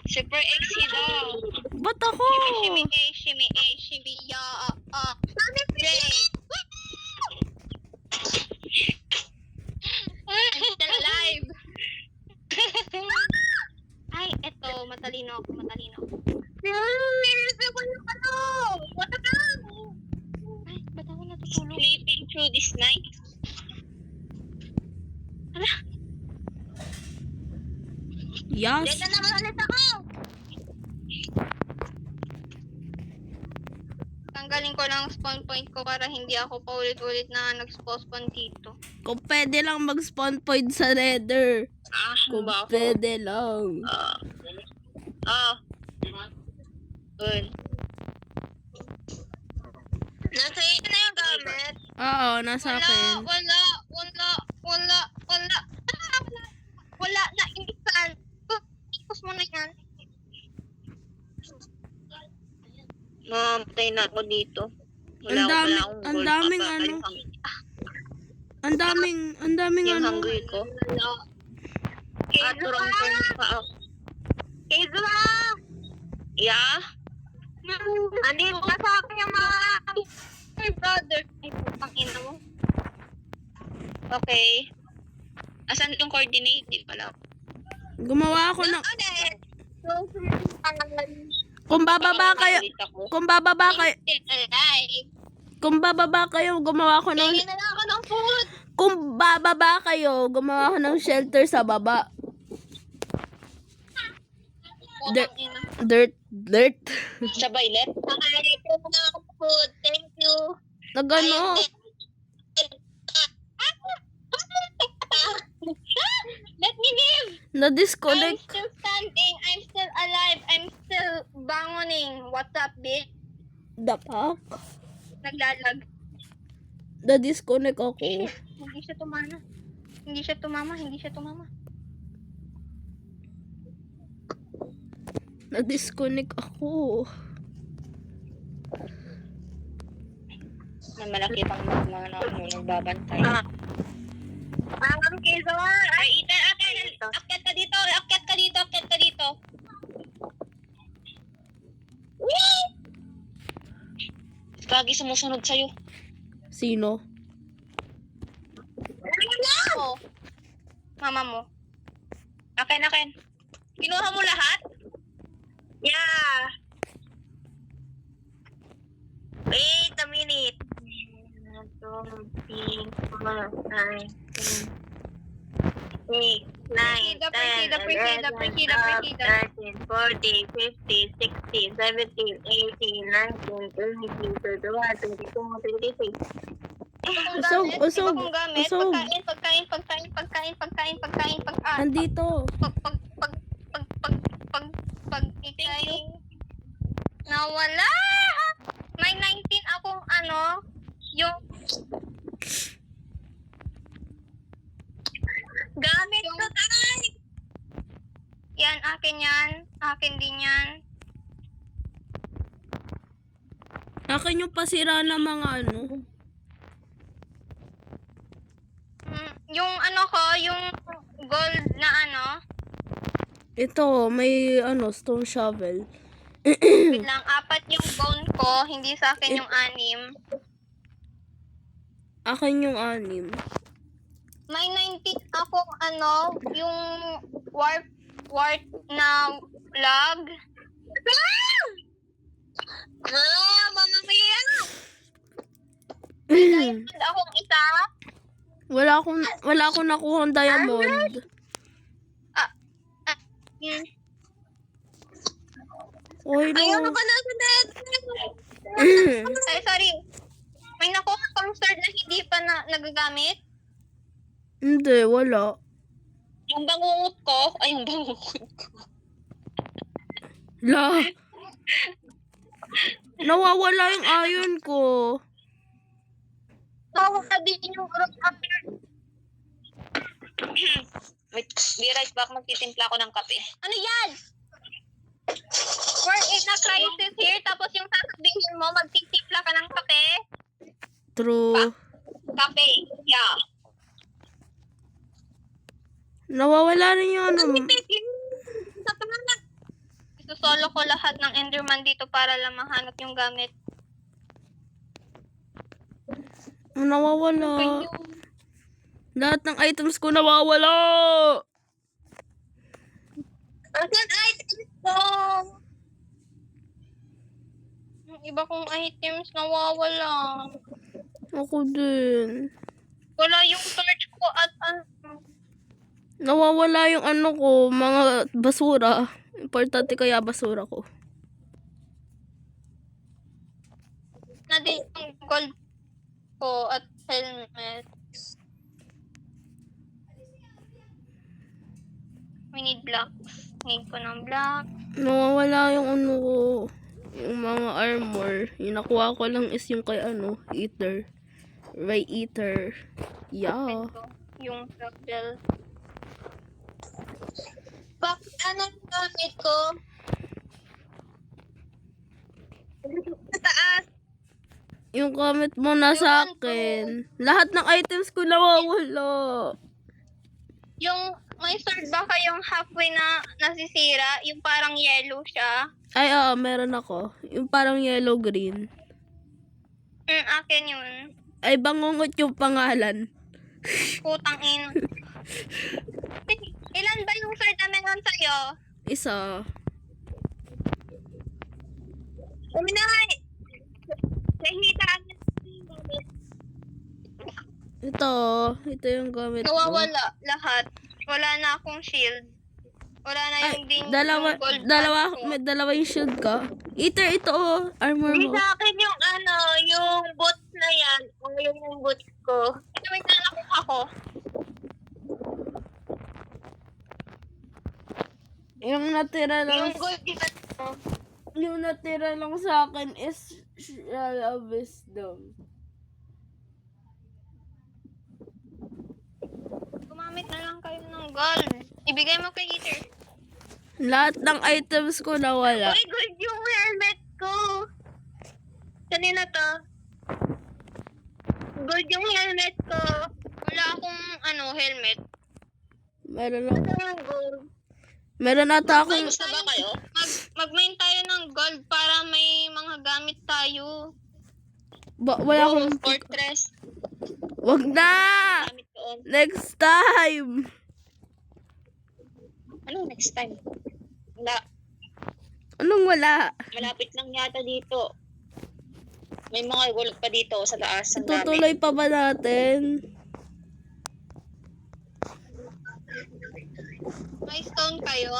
C: Si Pre-Exida.
A: Ba't ako?
B: Shimmy, ya, Jay. I'm still alive. Ay, eto, matalino ako. Ay, ba't ako natutulog?
C: Sleeping through this night.
A: Yes.
B: Dito naman ulit ako. Tanggal tanggalin ko lang spawn point ko para hindi ako paulit-ulit na nag-spawn dito.
A: Kung pwede lang mag-spawn point sa nether. Kung
C: ba ako?
A: pwede lang.
C: Good.
B: Nasa iyo na yung gamit.
A: Oo, nasa akin.
B: Wala na inisan. Ikos mo na yan.
C: Mamatay na ako dito.
A: Ang dami-
C: akong
A: ang
C: gold.
A: daming
C: Papatay
A: ano.
C: yung hang-
A: Ang daming
C: Yung
A: ano.
C: hungry ko. Turong
B: Kaysa!
C: turns pa ako.
B: Kaysa!
C: Yeah?
B: Andito na sa akin yung mga my brother. Ay, putang ina mo.
C: Okay. Asan yung coordinate? Di pala.
A: Gumawa ako ng...
B: Ulit.
A: Kung bababa kayo...
C: Ulit ako.
A: Kung bababa kayo...
B: Alive.
A: Kung bababa kayo, gumawa ako ng...
B: Tingin na lang ako ng food.
A: Kung bababa kayo, gumawa ako ng shelter sa baba.
B: Putang ina.
A: Dirt.
C: Sa violet?
B: Nakalit ko na ako food. Thank you.
A: Nagano.
B: Let me live. I'm
A: Na-disconnect.
B: still standing. I'm still alive. I'm still bangoning. What's up, bitch?
A: Dapak.
B: Naglalag.
A: Na-disconnect ako.
B: Hindi siya tumama. Hindi siya tumama.
A: Na-disconnect ako.
C: Na malaki pang mga nagbabantay.
B: Parang kaysa
C: Ay, Ethan, akyat ka dito. Akyat ka dito. Kagi sumusunod sa'yo.
A: Sino?
B: Oh. Mama mo.
C: Akin. Kinuha mo lahat?
B: Yeah. Wait a minute. 1, 2, 3, 4, 5, 6, 8, 9, 10, 11, 12, 13, 14, 15, 16, 17, 18, 19, 20, 21, 22, 23.
A: Usog.
B: Pagkain.
A: Andito.
B: Pag ikay nawala. May 19 akong yung gamit ko tayo. Yan, akin yan. Akin din yan.
A: Akin yung pasira ng mga ano.
B: Yung yung gold na
A: Ito, may stone shovel.
B: wait lang, 4 yung bone ko, hindi sa akin yung 6.
A: Akin yung 6.
B: May 19 akong yung warp na log. Mama Mia! Diamond akong isa.
A: Wala akong nakuhang diamond. Oy,
B: Ayaw
A: no.
B: na pala sa dead. Ay, sorry. May nakuha kang sword na hindi pa nagagamit?
A: Hindi, wala.
C: Yung bangungot ko. Ay, yung bangungot ko.
A: La. Nawawala yung iron ko.
B: Nawawala din yung rock after.
C: Wait, be right back. Magtitimpla ako ng kape.
B: Ano yan? We're in a crisis here, tapos yung sasabihin mo, magtitimpla ka ng kape?
A: True.
C: Kape. Yeah.
A: Nawawala rin yung
B: Isusolo ko lahat ng Enderman dito para lang mahanap yung gamit.
A: Nawawala. Lahat ng items ko nawawala.
B: Asan items ko? Yung iba kong items nawawala.
A: Ako din.
B: Wala yung torch ko at
A: Nawawala yung ko, mga basura. Importante kaya basura ko.
B: na din yung gold ko at helmet. We need blocks. Need ko ng block.
A: Nawawala yung ano ko. Yung mga armor. Yung nakuha ko lang is yung kay ano, Eater. Ray Eater. Yeah.
B: Ito, yung fragile. Anong gamit ko? Sa taas.
A: Yung comment mo na sa akin. Lahat ng items ko nawawala.
B: Yung may sword ba kayong halfway na nasisira? Yung parang yellow siya?
A: Ay, oo, meron ako. Yung parang yellow-green.
B: Akin yun.
A: Ay, bangungot yung pangalan.
B: Putang in. Ilan ba yung sword na meron sa'yo?
A: Isa.
B: Uminay! Nahihita.
A: Ito yung gamit ko.
B: Nawawala lahat. Wala na akong shield. Wala na yung din
A: Dalawa,
B: yung gold
A: dalawa,
B: band ko.
A: may dalawa yung shield ka. Eater, ito oh, armor
B: Hindi
A: mo.
B: sa akin yung yung boots na yan. O yung boots ko. Ito may nalakot ako.
A: Yung natira lang,
B: Yung gold band ko.
A: yung natira lang sa akin is Shell of Wisdom.
B: Gumamit na lang kayo ng gold. Ibigay mo kay Eater.
A: Lahat ng items ko nawala.
B: Uy, gold yung helmet ko. Kanina to. Gold yung helmet ko. Wala akong helmet.
A: Meron ako.
B: Ito yung gold.
A: Meron ata akong,
C: Gusto ba kayo?
B: Mag-mine tayo ng gold para may mga gamit tayo.
A: wala akong,
C: Fortress.
A: wag na!
C: Gamit doon.
A: Next time!
C: Ano next time? Wala.
A: Anong wala?
C: Malapit lang yata dito. May mga gold pa dito sa taas. Ang dami.
A: Tutuloy pa ba natin?
B: May stone kayo?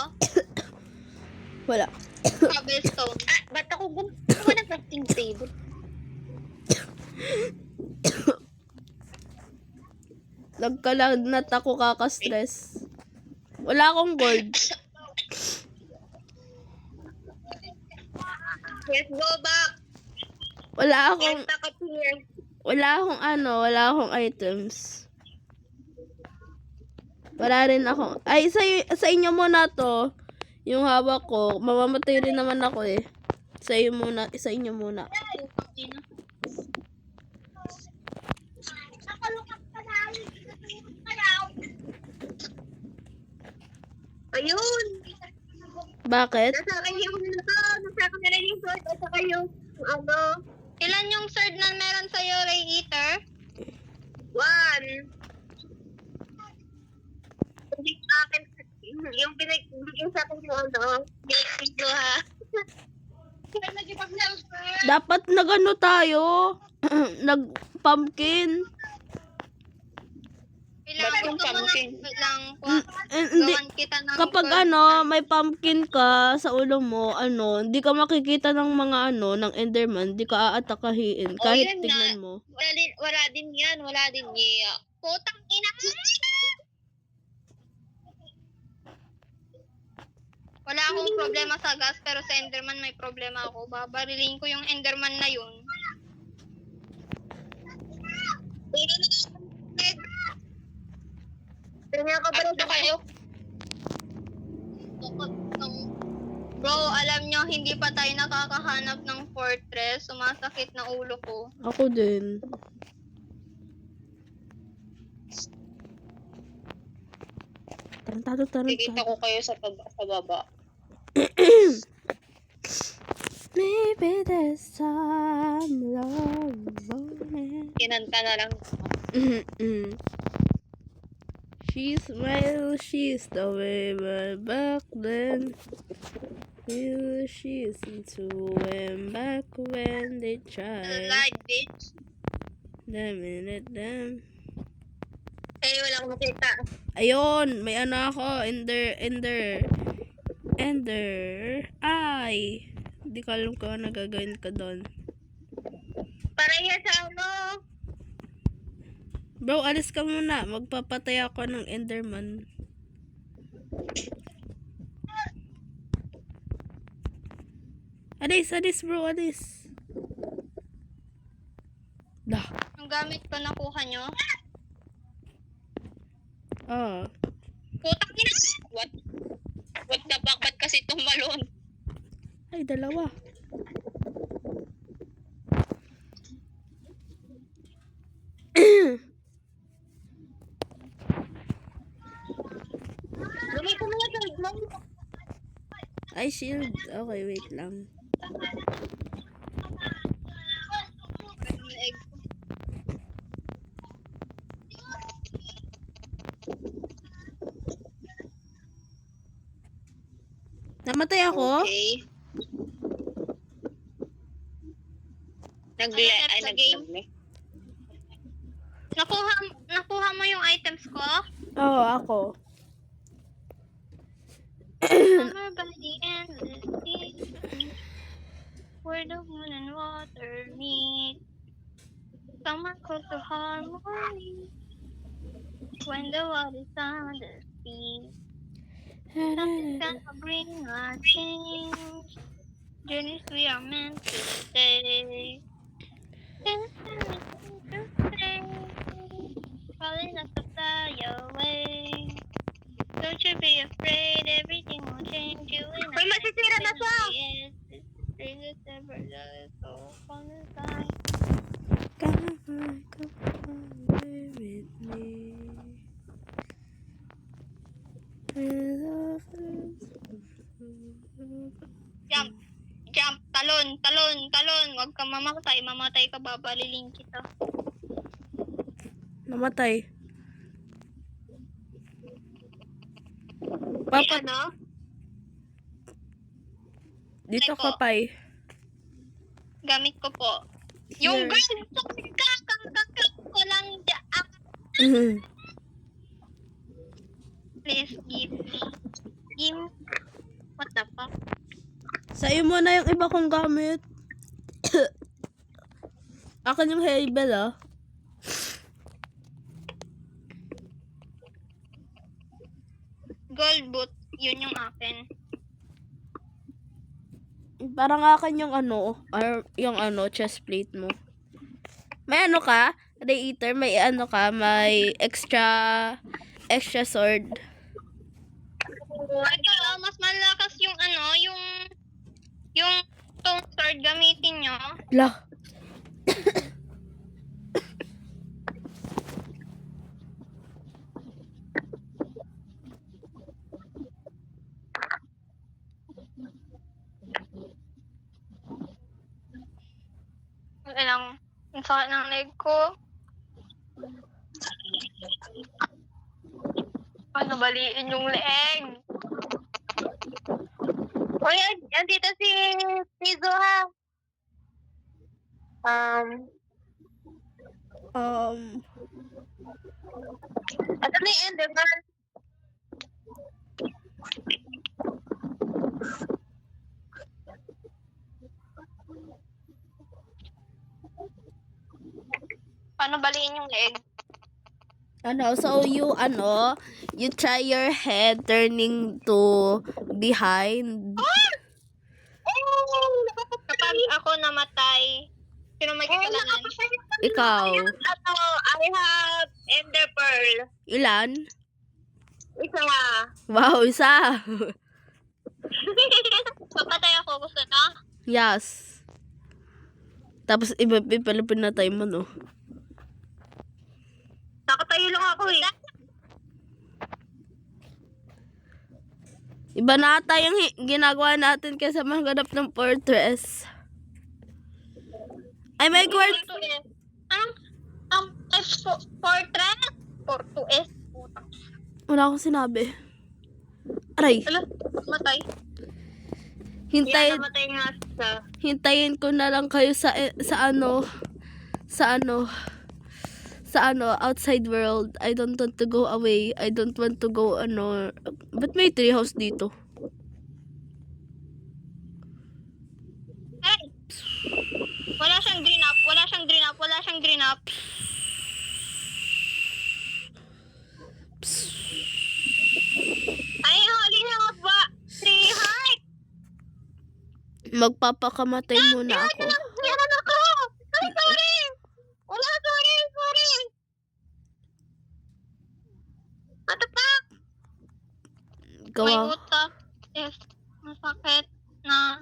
A: Wala.
B: Cobblestone.
C: Ba't ako gumawa ng crafting table?
A: Nagkalagnat ako kaka-stress. Wala akong gold.
B: Let's go back.
A: Wala akong,
B: Let's back up here.
A: wala akong items. Wala rin ako. Ay, sa inyo muna to. Yung hawak ko, mamamatay rin naman ako eh. Sa inyo muna.
B: Ayun.
A: Bakit?
B: Nasa akin yung nasa akin na rin yung sword at saka yung Ilan yung sword na meron sa'yo, Ray Eater? 1. Hindi sa akin, yung binigyan sa akin yung binigyan ko ha.
A: Dapat nagano tayo. Nag-pumpkin.
B: Kailangan
C: yung
B: ko muna
C: pumpkin?
B: lang
A: Hindi.
B: gawan kita ng
A: Kapag
B: gold.
A: may pumpkin ka sa ulo mo, hindi ka makikita ng mga ng Enderman, di ka aatakahin kahit
B: yun
A: tignan mo.
B: Wala din yan, wala din niya. Putang ina! Wala akong problema sa gas, pero sa Enderman may problema ako. Babarilin ko yung Enderman na yun.
C: Ano ba kayo?
B: Bro, alam nyo, hindi pa tayo nakakahanap ng fortress. Sumasakit na ulo ko.
A: Ako din. Tarantado.
C: Kikita ko kayo sa baba.
A: Maybe there's some love moment.
C: Kinanta na lang.
A: She smiles, she's the way but back then. She's into when back when they tried.
B: Light, bitch.
A: Them.
B: Eh, wala akong makita.
A: Ayun, may ako. Ender. Ay. Hindi ko alam kung ano gagawin ko doon.
B: Parehas sa ano.
A: Bro, alis ka muna. Magpapatay ako ng Enderman. Alis bro, alis. Dah.
B: Ang gamit ko nakuha nyo.
A: Ah.
B: Putak ina.
C: What? What the fuck? Ba't kasi tumalon?
A: Ay, dalawa.
C: Lumay ko na lang.
A: Ay, shield. Okay, wait lang.
B: Egg.
A: Namatay ako?
C: Okay.
B: Sa game. Nakuha mo yung items ko?
A: Oo, ako.
B: Summer by the endless sea, where the moon and water meet. Summer close to harmony, when the world is on the sea. Something's gonna bring a change. Journeys we are meant to stay. Calling us to fly away. Don't you be afraid, everything will change you in a
C: masisira na siya!
A: Come with me.
B: Jump, talon. Huwag kang mamatay ka, babaliling kita.
A: Namatay.
B: Ay,
A: Papa,
B: ano?
A: dito
B: Ay,
A: ka
B: po.
A: pay.
B: Gamit ko po.
A: Here.
B: Yung girl, kakakakak ko lang dyan. Please give me. What the fuck?
A: Sa'yo mo na yung iba kong gamit. Akin yung Haybel, ah.
B: Gold boot, yun yung akin.
A: Parang akin yung ano, or yung ano, chest plate mo. May ano ka? Ray Eater, may ano ka? May extra sword.
B: Ito, mas malakas yung ano, yung stone sword gamitin nyo.
A: Lah.
B: Ang sakit ng leg ko. Paano baliin yung leg? Uy, andito si Tizo ha. Ito na yung Enderman. Paano baliin yung leg?
A: You try your head turning to behind.
B: Kapag ako namatay, sino may kasalanan?
A: Ikaw.
B: I have Ender Pearl.
A: Ilan?
B: Isa.
A: Wow, isa.
B: Papatay ako, gusto na?
A: Yes. Tapos iba pala pinatay mo, no?
B: Nakatayo lang ako eh.
A: Iba na ata yung ginagawa natin kaysa maghanap ng fortress. Ay, may quartz.
B: Fortress? Fortress?
A: Wala akong sinabi. Aray,
B: Ala, matay.
A: hintayin,
B: Namatay nga siya.
A: hintayin ko na lang kayo sa outside world. I don't want to go away. I don't want to go, ba't may treehouse dito?
B: Hey! Wala siyang green Wala siyang green up. Ay, hali nga ba? 3 heart.
A: Magpapakamatay muna ako.
B: Meron ako. Ay, sorry. Wala, sorry. What the fuck? May
A: Gawa.
B: utak. Yes. Masakit na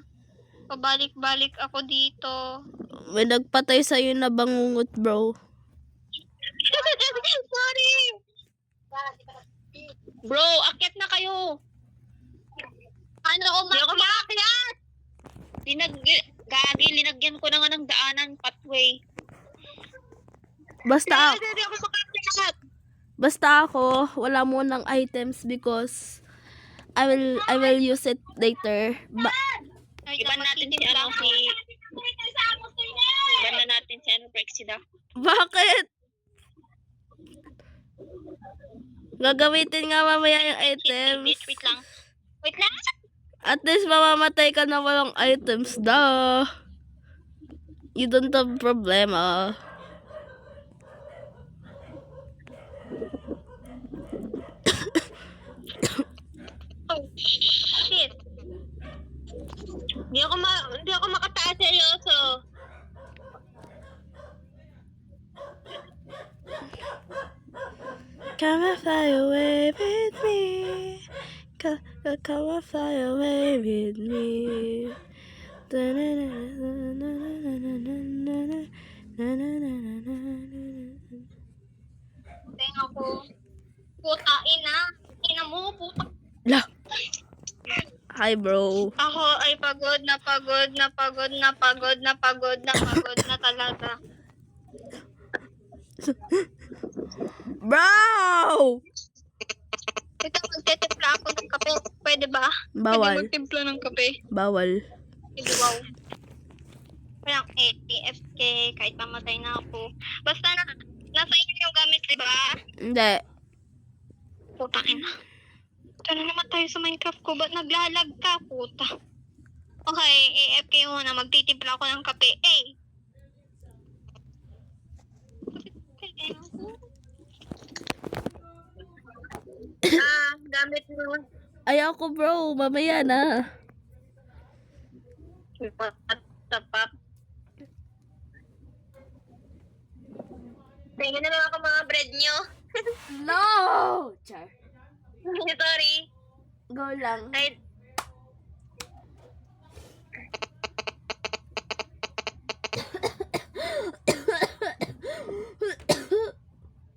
B: pabalik-balik ako dito.
A: May nagpatay sa'yo na bangungot, bro.
B: Sorry.
C: Bro, akyat na kayo.
B: Ano, umakyat?
C: Gagi, linagyan ko na nga ng daanan, pathway.
A: Basta,
B: Hindi ako makakyat.
A: basta ako, wala mo ng items because I will use it later.
C: Iban natin si ano, Iban na natin si ano, Brexida.
A: Bakit? Gagamitin nga mamaya yung items.
C: Wait lang. Wait lang.
A: At least mamamatay ka na walang items, duh. You don't have problema.
B: Oh, shit. Hindi ako makataas seryoso.
A: Come and fly away with me. Come and fly away with me.
B: Tenga ko. Puta, ina. Ina mo, puta.
A: Lah. Hi, bro.
B: Ako ay pagod na talaga.
A: Bro!
B: Ito, magtitimpla ako ng kape. Pwede ba?
A: Bawal.
B: Pwede magtimpla ng kape.
A: Bawal.
B: Hindi, wow. Parang AFK, kahit mamatay na ako. Basta nasa inyo yung gamit, di ba?
A: Hindi.
B: Putakin na. Ito na naman tayo sa Minecraft ko. Ba't naglalag ka, puta? Okay, AFK muna. Magtitimpla ako ng kape. Gamit mo.
A: Ayoko, bro. Mamaya na.
B: Tapak. Tingnan na lang ako mga bread nyo.
A: No! Char.
B: Sorry.
A: Go lang.
B: Ay,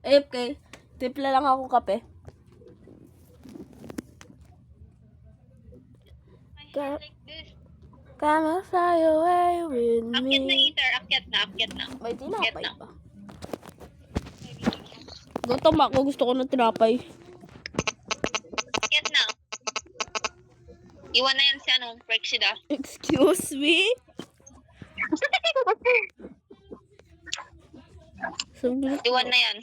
A: AFK. Tipla lang ako kape.
B: I like this.
A: Come and fly away with
C: Akyat na,
A: me.
C: Ether. Akyat na.
A: May tinapay
C: Akyat na.
A: pa. Gutom ako. Gusto ko ng tinapay.
C: Akyat na. Iwan na yan si ano, Brexida.
A: Excuse me? Saglit.
C: Iwan na yan.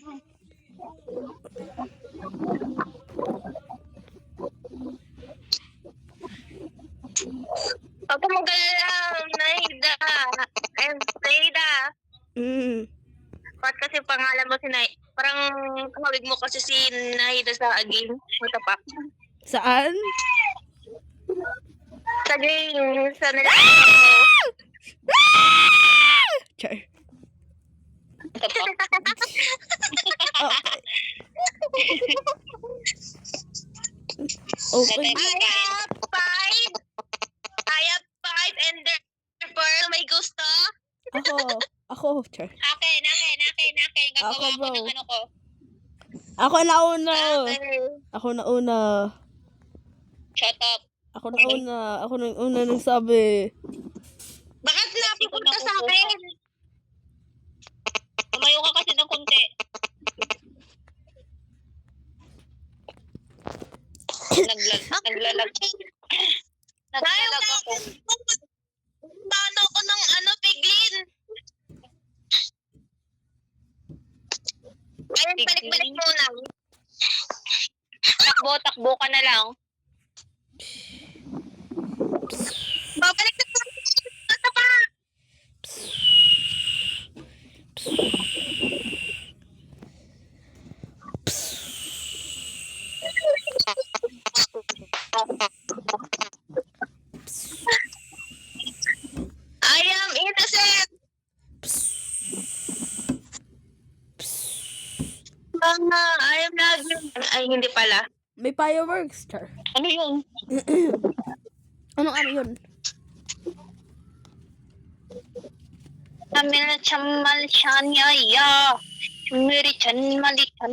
B: Ako magalang, Naida. I'm Naida. Ba't kasi pangalan mo si Naida? Parang tawag mo kasi si Naida sa game. Matapak.
A: Saan?
B: Sa game, sa nilagay mo.
A: Char.
C: Tapak.
A: Okay. Okay.
B: I have five and therefore may gusto.
A: Ako. Char.
C: Akin. Gagawa
A: Ako,
C: ako
A: bro.
C: ng ano ko.
A: Ako nauna.
B: Okay.
A: Ako nauna.
C: Shut up.
A: Ako nauna nagsabi.
B: Bakit napupunta sa akin?
C: Tumayo ka kasi ng konti. Naglalag. Naglalag ako.
B: Paano ko ng piglin? Ayun, balik-balik muna.
C: Takbo ka na lang.
B: Babalik na pa. I am innocent! I am not... Ay, hindi pala.
A: May fireworks, char.
C: Ano yun?
A: Ano yun?
C: Amina chamal chan ya. Meri chan mali chan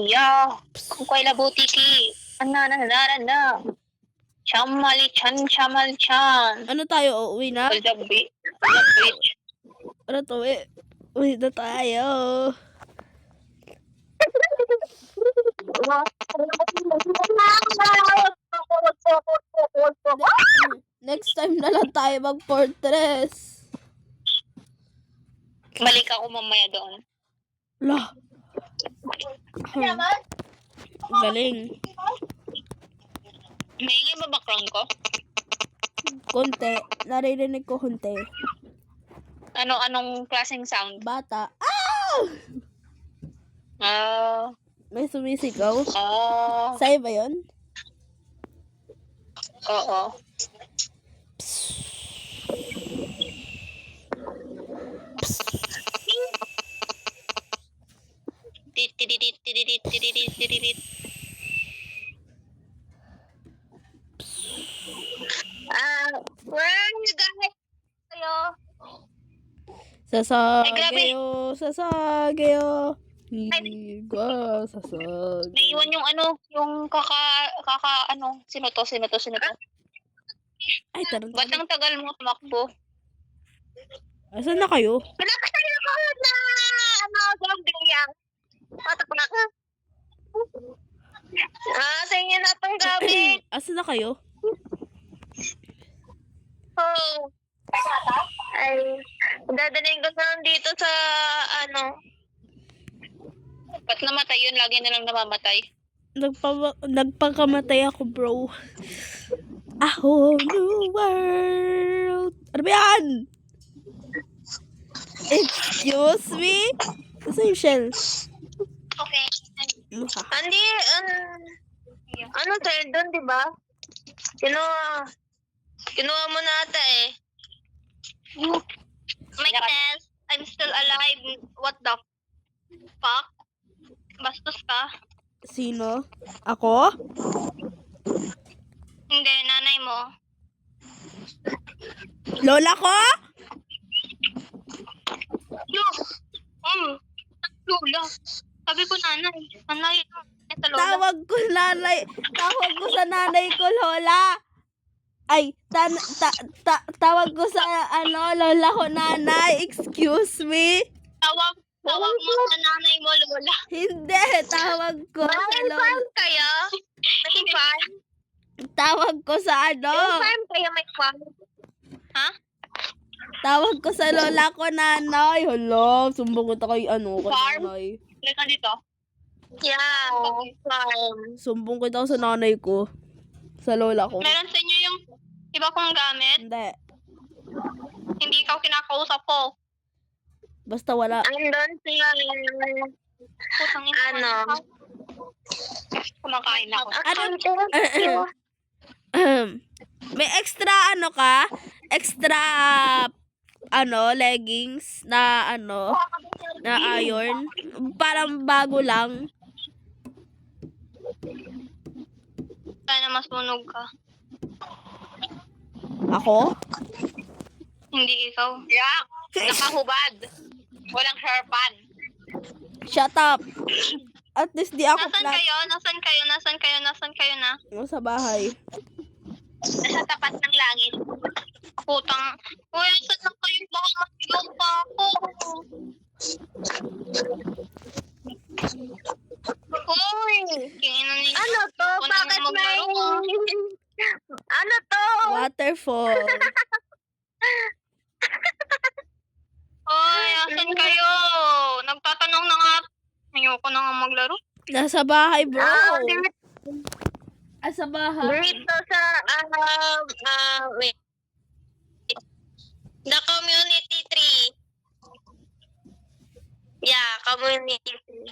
C: ya. Kung kaila butiki. Na. Chamali chan chamal chan.
A: Ano tayo? Uuwi na?
C: Gabi.
A: Ano to eh? Uwi na tayo. Next time na lang tayo mag-fortress.
C: Balik ako mamaya doon.
A: Lah. Galing.
C: Maingay ba background ko?
A: Konti. Naririnig ko konti.
C: Anong klaseng sound?
A: Bata. May sumisigaw. Sa'yo ba yun?
C: Oo.
B: Where are you guys? Kayo?
A: Sasageo. Sasageo. Higa. Sasageo.
C: Naiwan yung sino to?
A: Ay,
C: Ba't ang tagal mo tumakbo?
A: Asan na kayo?
B: Pinakasal ko na zombie yang. Patak na ka. Sa inyo na itong gabi.
A: Asan na kayo?
B: Oh. Ay, dadalhin ko na dito sa
C: Ba't namatay yun? Lagi na lang namamatay.
A: Nagpakamatay ako, bro. A whole new world. Ano ba yan? Excuse me? Kasi yung shell.
B: Okay.
A: Mukha.
B: Andi, tayo doon, di ba? Kinuha mo na ata eh. Make sense. I'm still alive. What the fuck? Bastos ka?
A: Sino? Ako?
B: Hindi, nanay mo.
A: Lola ko?
B: Lola. Sabi ko nanay. Nanay. Ito lola.
A: Tawag ko nanay. Tawag ko sa nanay ko, Lola. Ay, tawag ko sa lola ko nanay. Excuse me?
B: Tawag mo sa nanay mo, lola.
A: Hindi, tawag ko sa
B: May
A: lola.
B: farm kayo? May farm?
A: Tawag ko sa
B: May farm kayo, may farm? Ha?
A: Tawag ko sa lola ko nanay. Hala, sumbong ko kay
B: Farm?
A: nanay.
C: Like dito.
B: Yeah, farm.
A: Sumbong kita sa nanay ko. Sa lola ko.
B: Meron sa inyo yung iba kong gamit?
A: Hindi.
B: Hindi ikaw kinakausap ko.
A: Basta wala.
B: Andun siya.
C: Putang ina. Kumakain ako.
A: May extra ka? Extra leggings na na iron. Parang bago lang.
B: Sana masunog ka.
A: Ako?
B: Hindi ikaw.
C: Yak! Nakahubad. Walang hairpan.
A: Shut up. At least di ako
B: Nasaan
A: flat.
B: kayo? Nasaan kayo na?
A: Sa bahay.
C: Nasa tapat ng langit.
B: Putang. Uy, saan lang kayo? Baka masigaw pa ako. Uy! Ano to? Bakit may... Ano to?
A: Waterfall.
B: Uy, asan kayo? Nagtatanong na nga. Ayoko na nga maglaro.
A: Nasa bahay, bro.
B: Dito
A: Sa bahay.
B: sa, wait. The community tree.
C: Yeah, community.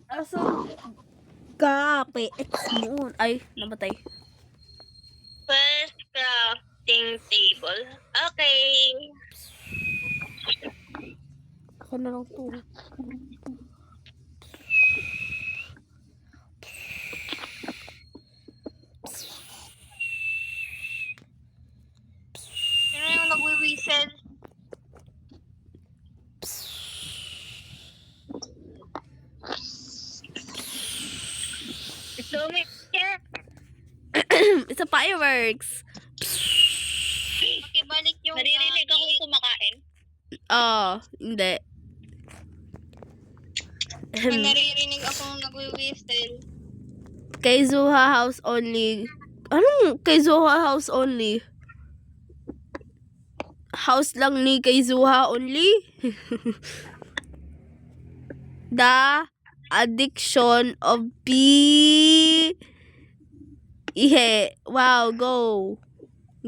A: Aso ka, PX moon. Ay, namatay.
C: First crafting table. Okay.
A: Ako na lang to.
C: Sino yung nagwi-whistle? Dumi.
A: It's a fireworks.
C: Makibalik yung... Naririnig akong kumakain.
A: Hindi.
C: Naririnig akong nagwi-whistle.
A: Kay Zuha house only. Anong kay Zuha house only? House lang ni kay Zuha only? The addiction of Ihe. Wow, go.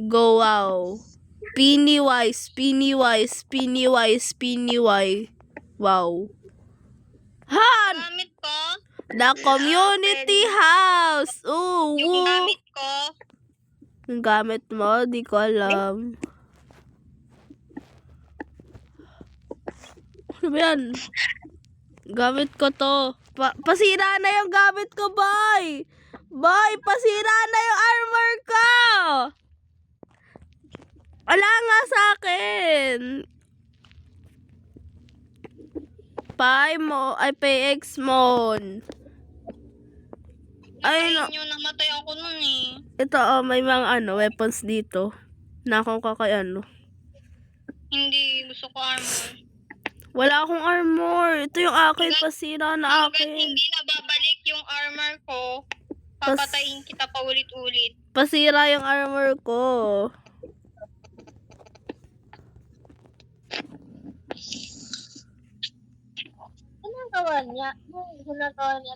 A: Go, wow. Pennywise. Wow. Han!
C: Gamit ko.
A: The community house. Ooh,
C: Yung
A: woo.
C: gamit ko.
A: Yung gamit mo, di ko alam. Ano ba yan? Gamit ko to. Pasira na yung gamit ko, boy! Boy, pasira na yung armor ko! Wala nga sa akin. PX Mon. Ay, no.
C: Yung namatay ako nun eh.
A: Ito, may mga weapons dito. Na akong kakayano.
C: Hindi, gusto ko armor.
A: Wala akong armor. Ito yung akin, pasira na
C: Hanggat
A: akin.
C: hindi nababalik yung armor ko, papatayin kita pa ulit-ulit.
A: Pasira yung armor ko.
C: Anong gawa niya? Anong ginagawa niya?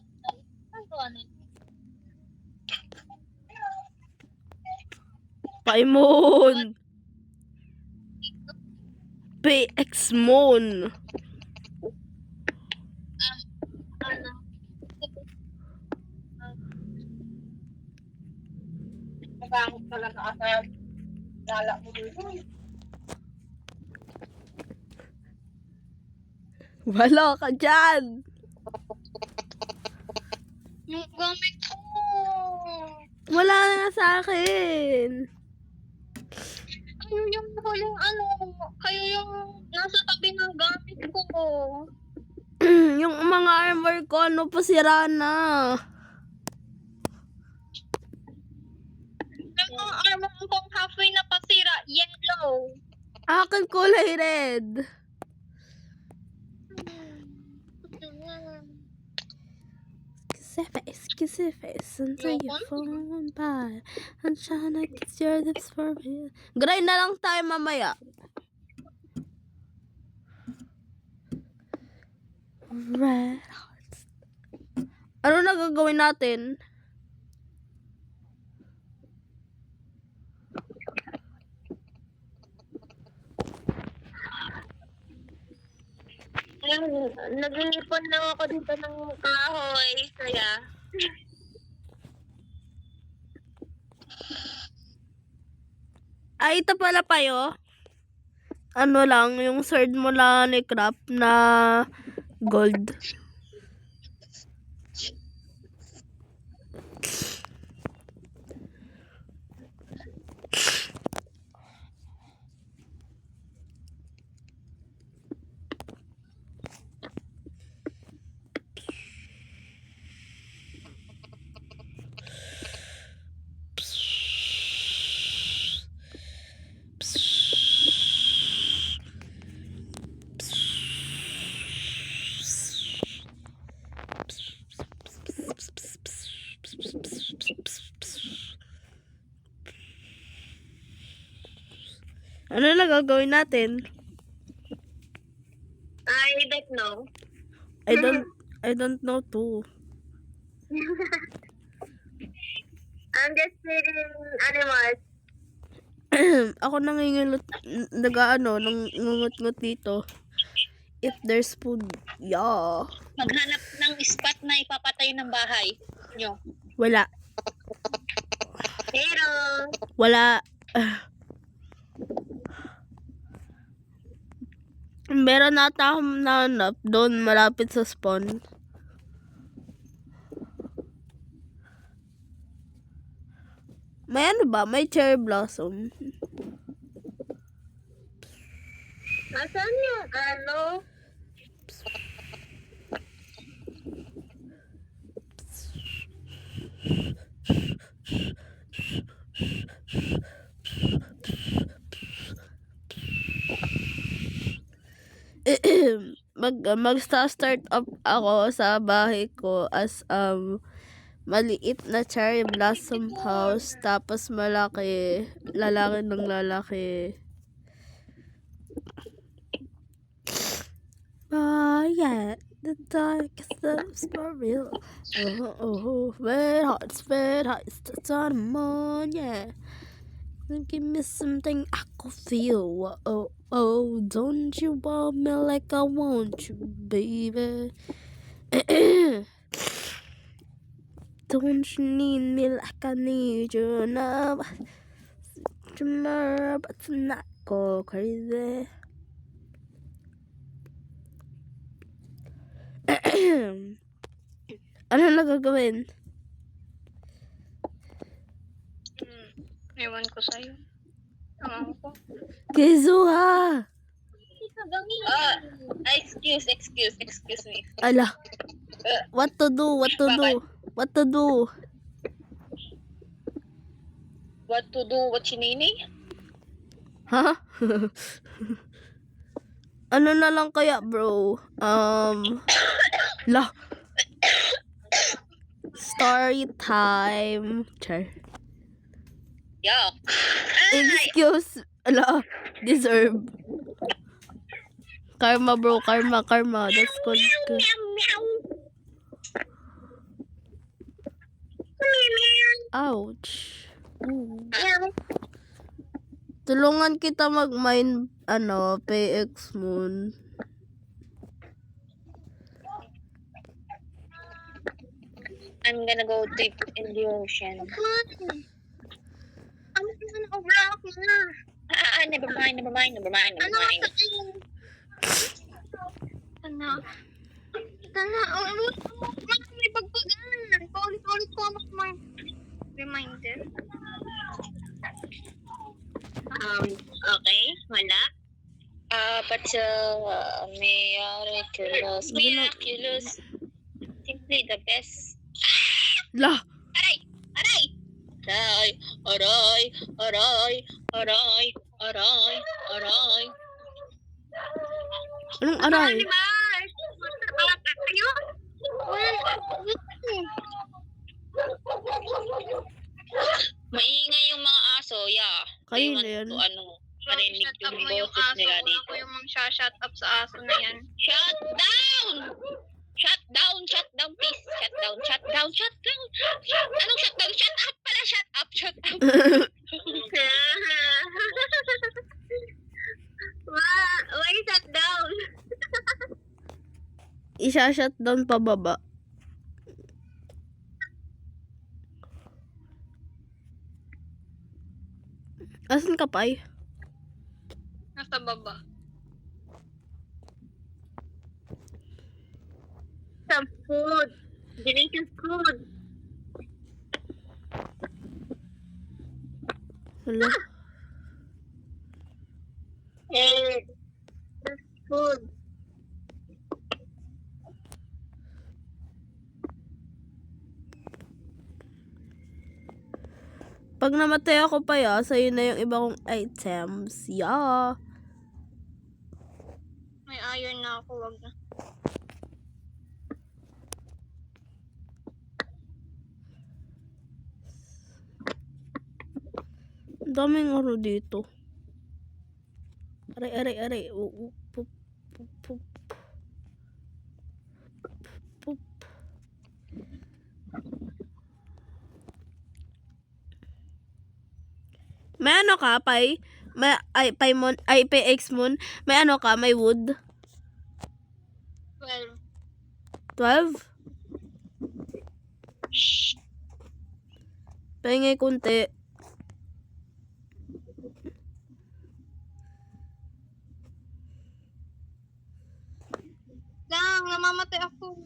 C: Anong gawa niya?
A: Paimon. PX Mon.
C: Ano? Nabangot talaga ako. Lala ko dito.
A: Wala ka dyan.
C: Yung gamit ko.
A: Wala na sa akin.
C: Kayo yung huling kayo yung nasa tabi ng gamit ko.
A: Yung mga armor ko, pasira na.
C: Yung mga armor kong halfway na pasira, yellow.
A: Akin kulay red. Kiss your face until your phone by. I'm trying to kiss your lips for me. Grind na lang tayo mamaya. Red hearts. Ano na gagawin natin?
C: Nag-iipon lang ako dito ng kahoy. Kaya,
A: Ay, ito pala payo. Ano lang, yung sword mo lang ni craft na gold. Ano na gagawin natin?
C: I don't know.
A: I don't know too.
C: I'm just feeding animals.
A: Ako nangingilot, nangungut-ngut dito. if there's food. Yeah.
C: Maghanap ng spot na ipapatay ng bahay nyo.
A: Wala.
C: Pero,
A: Wala. Meron nata akong nahanap doon malapit sa spawn. May ano ba? May cherry blossom.
B: Nasaan yung ano?
A: Magsta-start up ako sa bahay ko as maliit na cherry blossom house, tapos malaki, lalaki ng lalaki. Yeah, the darkest loves for real. Red hearts, that's on the moon, yeah. Give me something I could feel. Don't you want me like I want you, baby? Don't you need me like I need you now? Tomorrow, but tonight go crazy. Ano na gagawin?
C: ewan ko sa'yo. Ewan ko.
A: Kizuha!
C: Excuse me.
A: Ala. What to do?
C: What to do? What chinini?
A: Ha? Ano na lang kaya, bro? Story time. Char.
C: Yuck.
A: Excuse. Deserve. Karma, bro. Karma. That's called. Ouch. Ooh. Tulungan kita mag-mine, PX Moon.
C: I'm gonna go deep in the ocean.
B: Ano na na-overlock mo na?
C: Never mind.
B: Ano? May pagpagaan. Paulit-ulit ko mas may reminder.
C: Okay, wala. But miraculous. Simply the best.
A: La.
C: Aray.
A: Anong aray?
C: Maingay yung mga aso, yeah.
A: Kayo
C: They
A: na yan.
C: want to, marinig yung boses nila dito.
B: Ako yung mag-shut up sa aso na yan.
C: Shut down, please. Shut down. Anong shut down? Shut up pala, shut up.
B: Why shut down?
A: Isa-shut down pababa. Asan ka, Pai?
B: Nasa baba. Some food. Delicious food.
A: Hala.
B: Food.
A: Pag namatay ako pa sa'yo na yung iba kong items. Yeah.
B: May iron na ako, wag na.
A: Ang daming aro dito. Aray. Pup. May ano ka, Pai? Pai X Moon? May ano ka? May wood? 12? Pahingay kunti.
B: Lang, namamatay ako.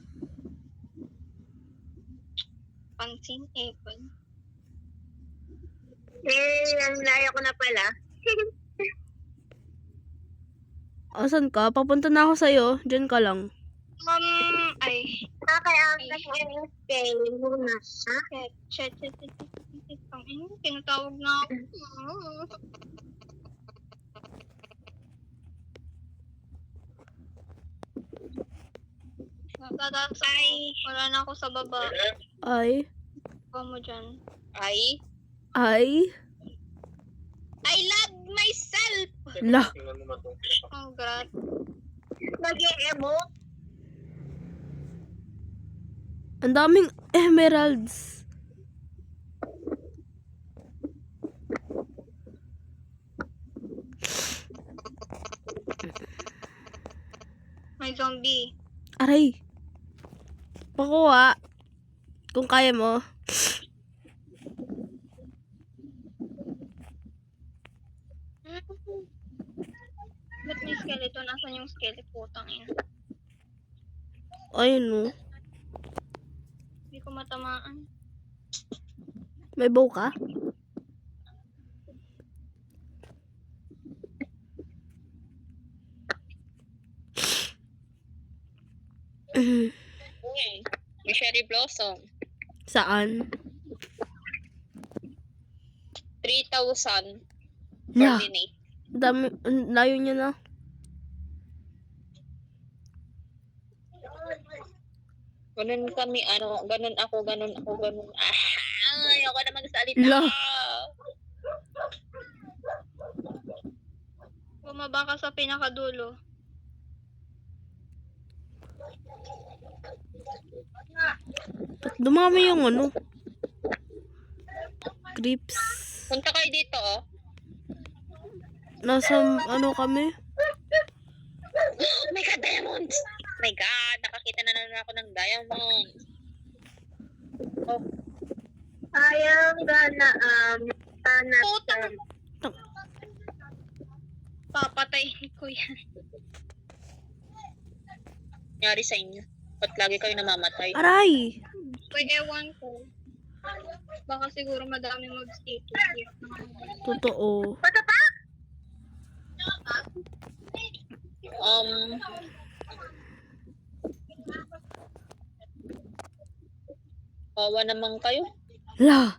B: Pansin, Apple. Ang layo ko na pala.
A: Asan ka? Papunta na ako sa'yo. Diyan ka lang.
B: Ay. Kaya ang nag-stay muna. Ha? Chat. Tinatawag na ako. Tataas ako. Wala na ako sa baba.
A: Ay.
B: Baba mo dyan.
A: Ay.
B: I love myself!
A: La.
B: Oh, God. Nag-e-emote?
A: Ang daming emeralds.
B: May zombie.
A: Aray. Pakuha. Kung kaya mo.
B: Ba't may skeleton? Nasaan yung skeleton? Putang ina.
A: Ayun no.
B: Hindi ko matamaan.
A: May bow ka?
C: May cherry blossom.
A: Saan?
C: 3,000
A: La.
C: coordinate.
A: Dami. Layo niya na.
C: Ganun kami, ganun ako. Ayoko na magsalita.
A: La.
B: Bumaba ka sa pinakadulo.
A: Dumami yung ano. Creeps.
C: Punta kayo dito, oh.
A: Nasa ano kami?
C: Oh my God, diamonds! Oh my God, nakakita na naman ako ng diamonds. Oh,
B: I am gonna, Putang! Papatayin ko yan.
C: nangyari sa inyo. Ba't lagi kayo namamatay?
A: Aray!
B: Pwede ewan ko. Baka siguro madami mag-status.
A: Totoo.
C: Kawa naman kayo.
A: La.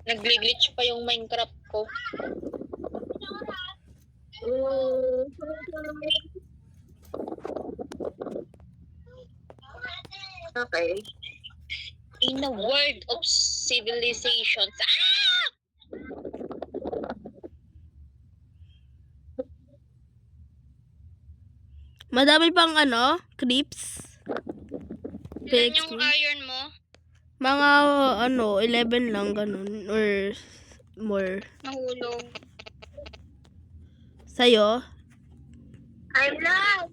C: Nag-glitch pa yung Minecraft ko.
B: Okay.
C: In a world of civilizations. Ah!
A: Madami pang ano, creeps.
B: Ilan yung iron mo?
A: Mga ano, 11 lang ganun or more.
B: Nahulog.
A: Sa'yo?
B: I'm not.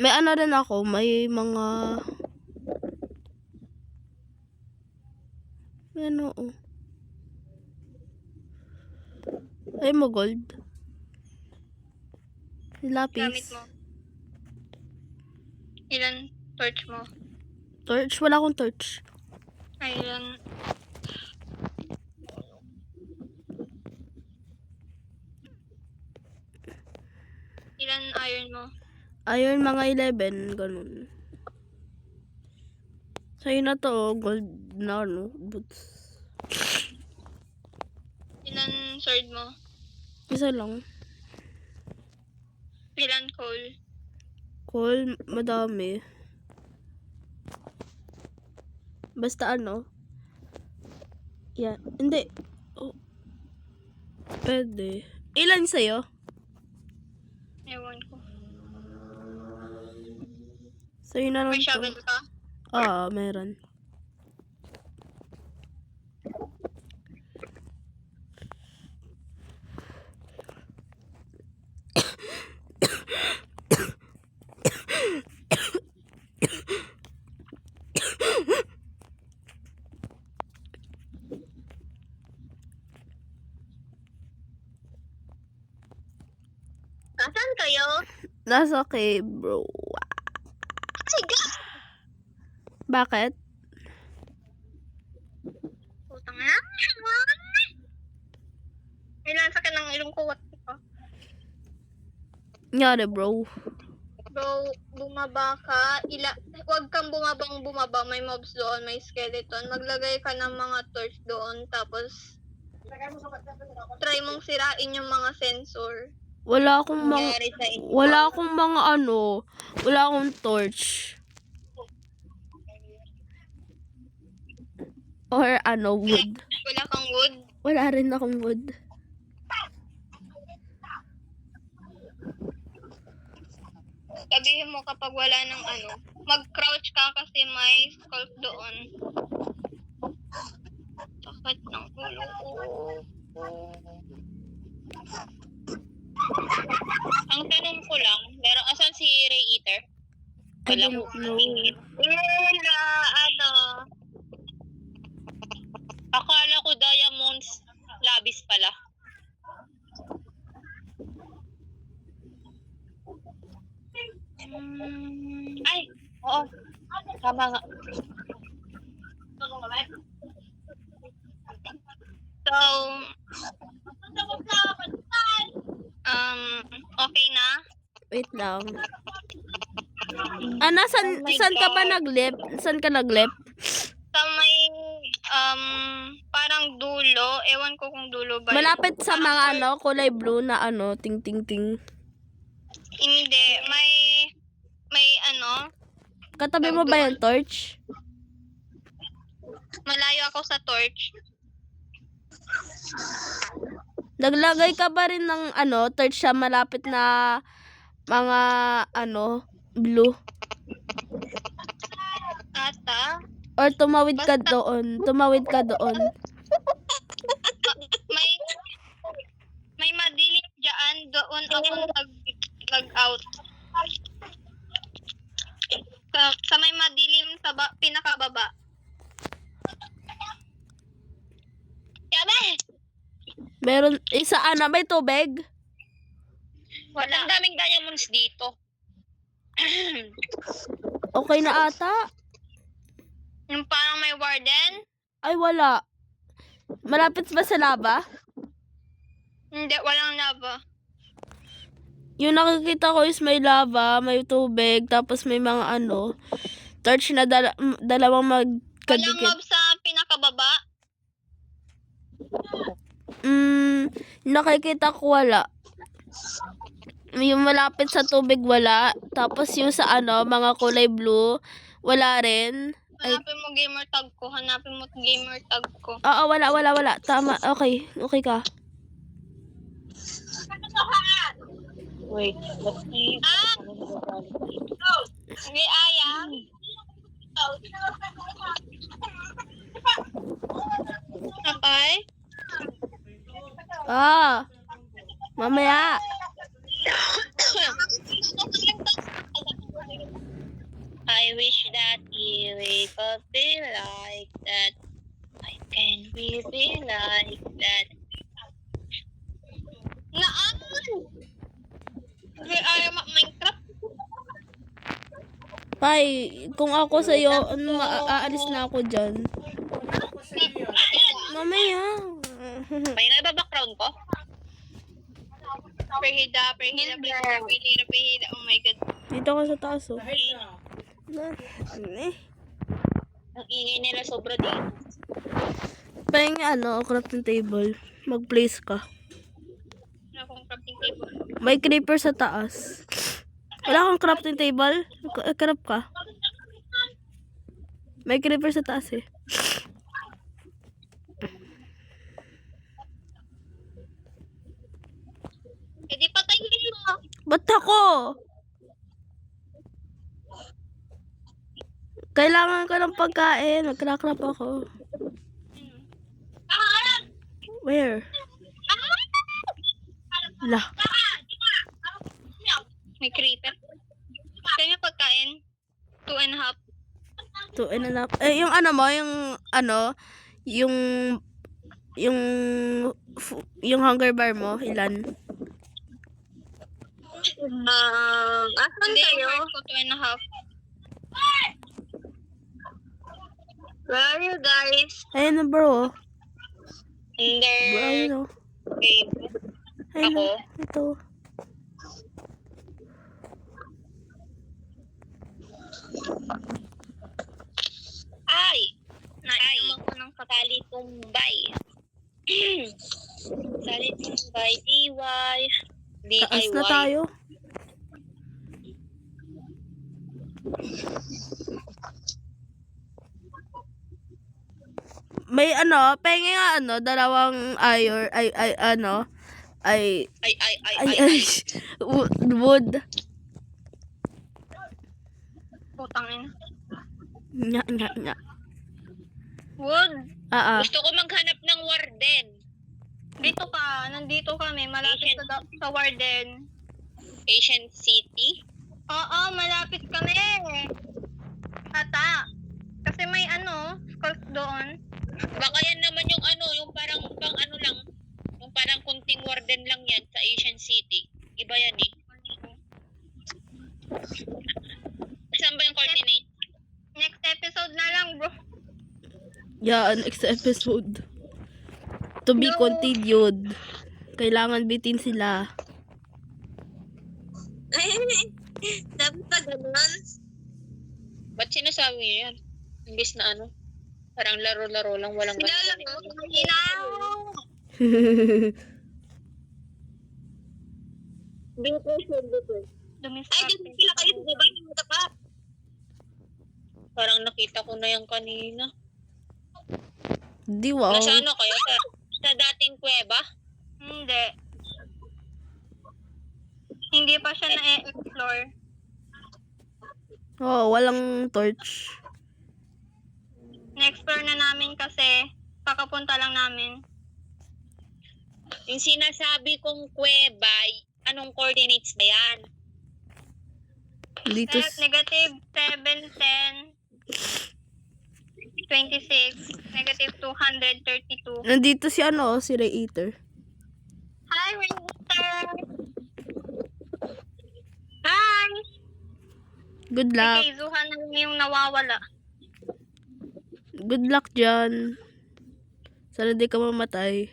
A: May ano rin ako, may mga ano oh. Ay mo gold.
B: Gamit
A: Lapis.
B: mo. Ilan torch mo?
A: Torch? Wala akong torch.
B: Ay, ilan? Ilan iron mo?
A: Ayun, mga 11, ganun. Sa'yo na to, oh, gold na ano, boots.
B: Ilan sword mo?
A: Isa lang.
B: Ilan coal?
A: Coal, madami. Basta ano. Yan. Hindi. Oh. Pwede. Ilan sa'yo?
B: Ewan ko.
A: So, yun na lang
B: May
A: to.
B: shovel ka?
A: Meron.
B: Nasaan kayo?
A: Nasa cave, bro.
B: Ay, God!
A: Bakit?
B: Putang na. Ilan sa ng ilong ko, what the fuck?
A: Nyari, bro.
B: Bro, bumaba ka. Huwag kang bumaba. May mobs doon, may skeleton. Maglagay ka ng mga torch doon, tapos try mong sirain yung mga sensor.
A: Wala akong mga...
B: Nangyari sa inyo.
A: Wala akong mga ano. Wala akong torch. Or ano, wood.
B: Wala kang wood.
A: Wala rin akong wood.
B: Sabihin mo kapag wala ng ano, mag-crouch ka kasi may skull doon. Sakit ng ulo ko. Ang tanong ko lang, asan si Ray Eater?
A: I don't know.
C: Akala ko diamonds labis pala. Ay, oo. Tama nga.
B: So, okay na?
A: Wait lang. Nasan,
C: Oh my
A: saan ka ba
C: God.
A: naglip? Saan ka naglip?
B: Sa may, parang dulo. Ewan ko kung dulo ba.
A: Malapit sa mga ano, kulay blue na ano, ting ting ting.
B: Hindi. May ano,
A: Katabi mo ba yung torch?
B: malayo ako sa torch.
A: Naglagay ka ba rin ng ano, torch sa malapit na mga ano, blue?
B: Ata,
A: Or tumawid ka doon? Tumawid ka doon.
B: may madilim dyan. Doon ako nag-out. Sa may madilim sa pinakababa. Yabe!
A: Meron, isa ana, may tubig?
B: Wala.
C: Ang daming diamonds dito.
A: Okay na ata?
B: Yung parang may warden?
A: Ay, wala. Malapit ba sa lava?
B: Hindi, walang lava.
A: Yung nakikita ko is may lava, may tubig, tapos may mga ano, torch na dalawang
B: Walang
A: magkadikit.
B: mob sa pinakababa?
A: Nakikita ko wala. Yung malapit sa tubig wala, tapos yung sa ano, mga kulay blue, wala rin. Ay,
B: Hanapin mo gamer tag ko. Hanapin mo gamer tag ko.
A: oo, wala. Tama, okay ka.
C: Wait, let's see.
B: Sige, Aya. Okay.
A: Mamaya.
C: I wish that you could be like that. I can be like that.
B: Naan! Sige, Aya, Minecraft.
A: Pai, kung ako sa'yo, aalis na ako dyan. Mamaya.
C: May nababakground ko?
B: Prehida. Oh my God.
A: Dito ka sa taas, oh.
C: Ang ingay nila sobra dito.
A: Pahing ano, crafting table. Mag-place ka.
B: Wala akong crafting table.
A: May creeper sa taas. Wala kang crafting table? Craft ka. May creeper sa taas eh.
B: Eh di patayin mo.
A: Ba't ako? Kailangan ko ng pagkain. Magkrakrap ako. Where? Lah.
B: May creeper. Kaya pagkain. 2.5.
A: 2.5. Eh, yung ano mo, yung yung hunger bar mo, ilan?
C: Asan
B: Hindi,
C: kayo?
B: yung heart ko 2.5.
C: Where are you guys?
A: Ayun na bro.
C: Hindi.
A: Bro, ayun o. Ayun
C: Ako?
A: o. Ito.
C: Ay!
B: Nainom ako ng
C: Sali Tumbay. Sali Tumbay. DIY.
A: Taas na
C: DIY.
A: tayo. May pengi nga dalawang iron, ay, wood.
B: Putang ina.
A: Nya.
B: Wood.
C: Gusto ko maghanap ng warden.
B: Dito ka. Nandito kami. Malapit sa Warden.
C: Asian City.
B: Oo, malapit kami. Ata. Kasi may skulls doon.
C: Baka yan naman yung yung parang pang lang. Yung parang kunting warden lang yan sa Asian City. Iba yan eh. Saan ba yung coordinate?
B: Next episode na lang, bro.
A: Yeah, next episode. To be
B: No.
A: continued. Kailangan bitin sila.
C: Dapat pa ganun. Ba't sinasabi niyo yan? Imbis na parang laro-laro lang, walang ganun. Ay, ganun sila kayo sa baba yung matapat. Parang nakita ko na yan kanina.
A: Di wow.
C: Nasa kayo? Sa dating kuweba?
B: Hindi. Hindi pa siya na-explore.
A: Oh, walang torch.
B: Na-explore na namin kasi kakapunta lang namin.
C: Yung sinasabi kong kuweba, anong coordinates ba yan?
A: Dito.
B: Negative 7, 10, 26, negative 232.
A: Nandito si si Ray Eater.
B: Hi, Winter! Hi!
A: Good
B: Si
A: luck.
B: Keizuhan na yung nawawala.
A: Good luck dyan. Sana di ka mamatay.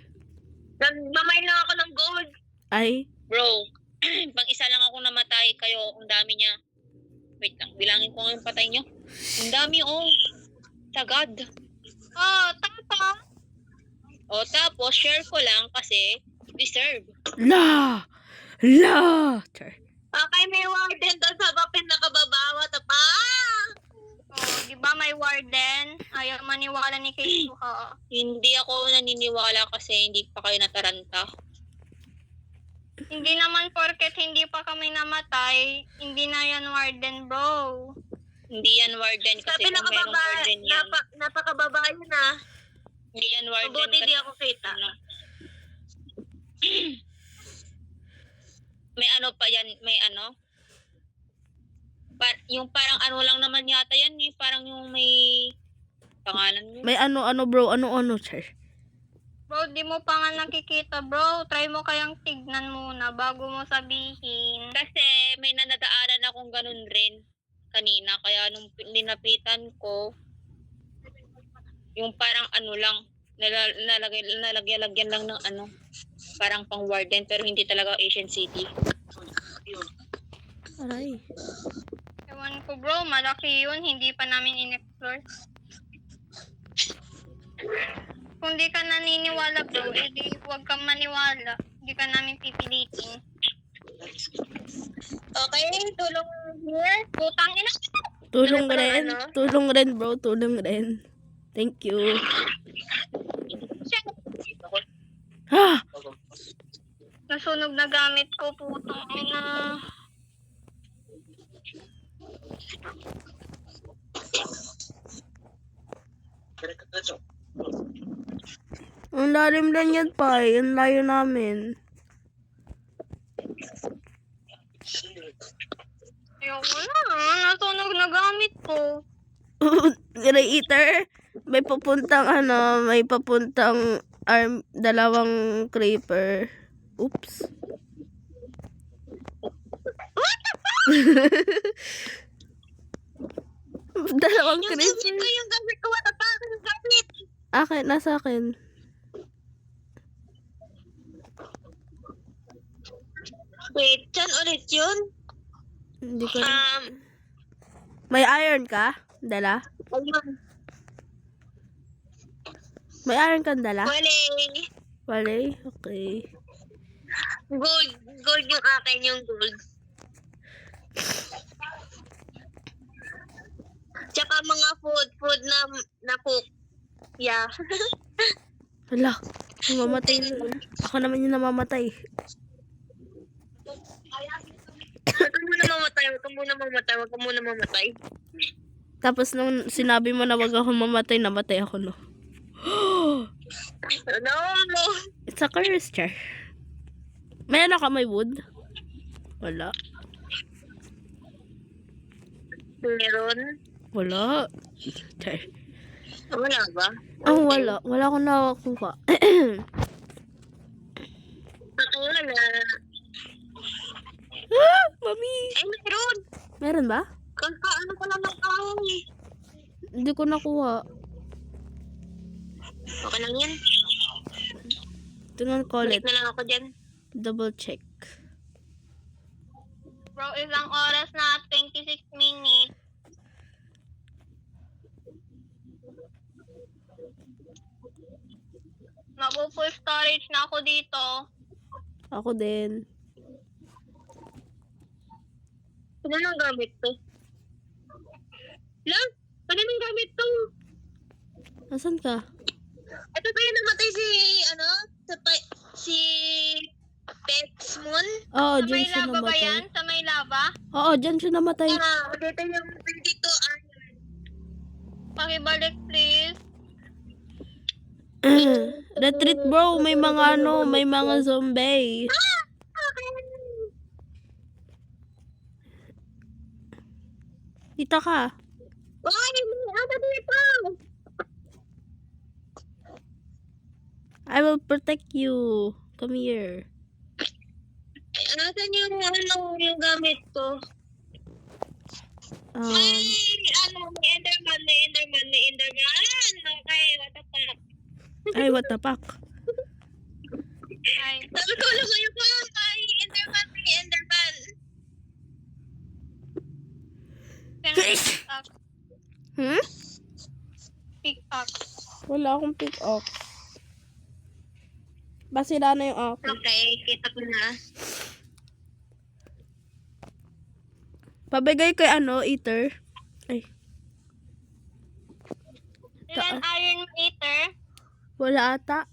C: Nagmamay lang ako ng gold.
A: Ay.
C: Bro, pang isa lang ako namatay. Kayo, ang dami niya. Wait lang, bilangin ko nga yung patay niyo. Ang dami, Sagad.
B: Oh, tapa!
C: Tapos, share ko lang kasi deserve.
A: La! Char.
C: Okay, may warden doon sa pinakababawa. Pa!
B: Oh, di ba may warden? Ayaw maniwala ni Keizuha.
C: Hindi ako naniniwala kasi hindi pa kayo nataranta.
B: Hindi naman porket hindi pa kami namatay, hindi na yan warden, bro.
C: Hindi yan warden kasi kung merong warden yan.
D: Napakababae na.
C: Hindi yan warden
D: Mabuti
C: kasi.
D: di ako kita.
C: May pa yan, may yung parang lang naman yata yan eh. Parang yung may pangalan mo.
A: May bro. Char.
B: Bro, di mo pa nga nakikita, bro. Try mo kayang tignan muna bago mo sabihin.
C: Kasi may nanadaanan akong ganun rin kanina. Kaya nung linapitan ko, yung parang lang, nalagyan lang ng parang pang warden pero hindi talaga Asian City.
A: Aray.
B: Ewan ko, bro. Malaki yun. Hindi pa namin in-explore. Kung di ka naniniwala, bro, edi huwag kang maniwala. Hindi ka namin pipilitin.
C: Okay, tulong here.
B: Putang ina.
A: Tulong
C: Ano pa
A: rin.
C: ano?
A: Tulong rin, bro. Tulong rin. Thank you. Ah!
B: Nasunog na gamit ko, putang ina.
A: Ang lalim lang yan pa eh. Ang layo namin.
B: Ayoko na. Nasunog na gamit ko.
A: Creator, may papuntang dalawang creeper. Oops. Dalawang
C: Yung
A: creeper.
C: susi ko yung gamit ko. What the fuck? Yung gamit.
A: Akin, nasa akin.
C: Wait, saan ulit yun?
A: Hindi ko May iron ka? Dala?
C: Ayun.
A: May iron kang dala?
C: Wala.
A: Wale? Okay.
C: Gold. Gold yung akin, yung gold. Tsaka mga food na cook. Yeah.
A: Hala, namamatay na. Ako naman yung namamatay.
C: Huwag ka muna mamatay, huwag ka muna mamatay, huwag ka muna mamatay.
A: Tapos nung sinabi mo na wag ako mamatay, namatay ako, no?
C: No!
A: It's a curse, char. May ano ka, may wood? Wala.
C: Meron?
A: Wala. Char.
C: Wala ba?
A: Oh, wala. Wala akong nakakuha.
C: Ako wala.
A: Mami!
C: Ay, meron!
A: Meron ba?
C: Kakaano ko lang ng kahoy.
A: Hindi ko nakuha.
C: Okay lang yan.
A: Tingnan ko ulit.
C: Balik na lang ako dyan.
A: Double check.
B: Bro, isang oras na 26 minutes. Mapu-full storage na ako dito.
A: Ako din.
C: Ano nang gamit to? Lang? Ano nang gamit to?
A: Nasaan ka?
C: Ito ba yung namatay si Petsmoon?
A: Oo,
B: Sa
A: dyan
B: may
A: siya
B: lava ba
A: namatay.
B: yan? Sa may lava?
A: Oo, dyan siya namatay.
C: Dito yung dito iron.
B: Pakibalik please.
A: Retreat, bro. May mga may mga zombie. Dito ka.
C: Oy, ano dito?
A: I will protect you. Come here.
C: Nasaan yung gamit ko? May Enderman. Okay, what the fuck?
A: Ay, what the fuck?
B: Ay,
C: Sabi ko lang kayo pa, may Enderman.
B: pickaxe.
A: Hmm?
B: Pickaxe.
A: Wala akong pick-off. Basira na yung ako.
C: Okay, kita ko na.
A: Pabigay kay Eater. Ay,
B: Ilan iron meter?
A: wala ata.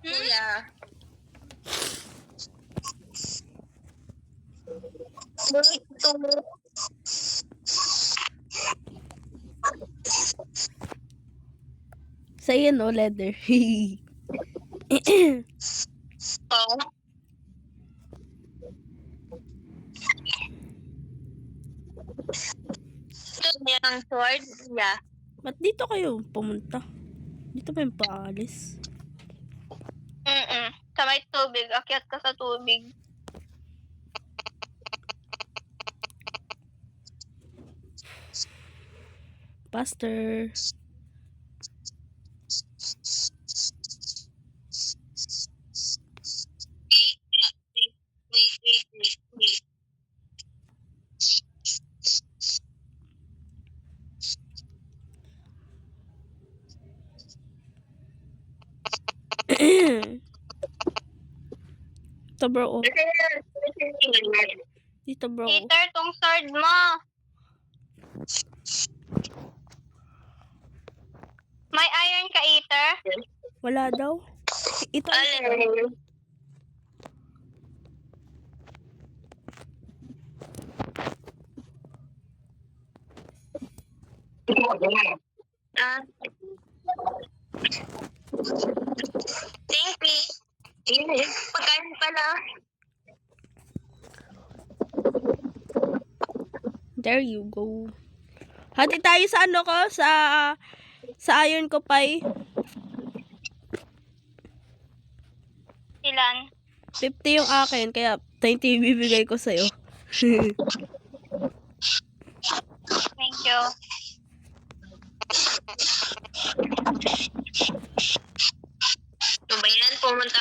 C: Kuya. Dito.
A: Sa'yo, no, leather.
C: Oh. Ito yung sword. Yeah.
A: Ba't dito kayo pumunta? Dito ba yung paalis?
B: Sa may tubig. Akyat ka sa tubig.
A: Pastor.
C: Wait.
A: Dito, bro. Dito, bro.
B: Peter, tong sword mo. May iron ka, Ether?
A: Wala daw. Ito.
C: Alin? Ah. Thank you. Pagkain pala.
A: There you go. Hati tayo sa ano ko, sa iron ko pay.
C: Ilan?
A: 50 yung akin, kaya 20 yung bibigay ko sa'yo.
C: Thank you. Ba yan? Pumunta.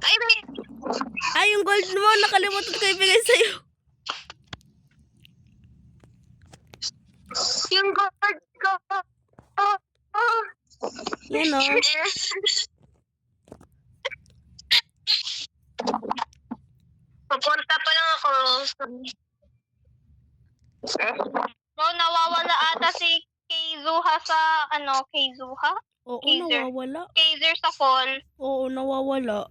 C: Ay, may...
A: Ay, yung gold mo, nakalimutan ko ibigay sa'yo.
C: Yung gold ko.
A: Yan o.
C: Papunta pa lang ako. Bro, nawawala ata si Keizuha sa, Keizuha?
A: Oo,
C: Kaiser.
A: nawawala.
C: Kaiser sa call.
A: Oo, nawawala.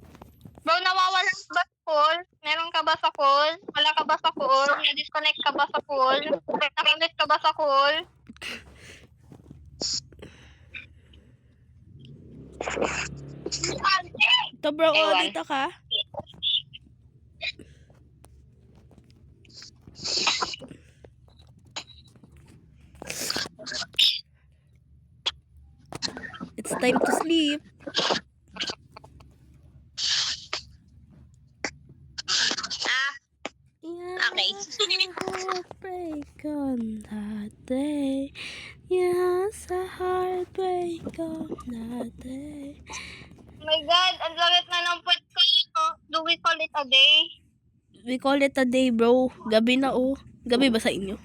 C: Bro, nawawala ka ba sa call? Meron ka ba sa call? Wala ka ba sa call? Na-disconnect ka ba sa call? Nakamiss ka ba sa call?
A: Ito bro,
C: Ewan.
A: dito ka. It's time to sleep.
C: Okay.
A: Heartbreak on that day. Yes, a heartbreak on that day.
C: Oh my God, ang sakit na ng puwet ko. Do we call it a day?
A: We call it a day, bro. Gabi na, oh. Gabi ba sa inyo?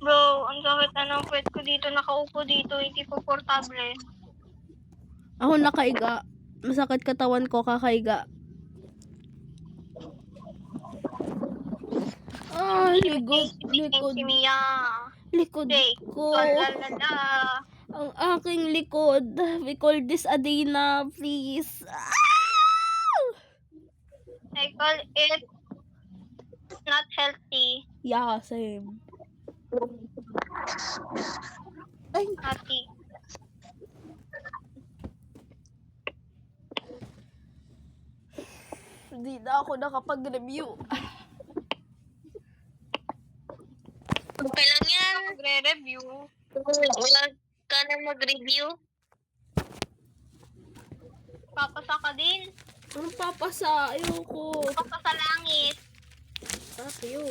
C: Bro, ang sakit na ng puwet ko dito. Nakaupo dito, hindi komportable.
A: Ako nakaiga. Masakit katawan ko kakaiga. Ah, likod
C: Si Mia. Okay.
A: ko.
C: Lalala.
A: Ang aking likod. We call this a day na, please. Ah!
C: I call it not healthy.
A: Yeah, same. Ay,
C: Happy.
A: hindi na ako nakapag-review.
C: Okay lang yan. Magre-review. Wala ka na mag-review. Papasa ka din.
A: Anong papasa? Ayoko.
C: Papasa sa langit.
A: Ayaw.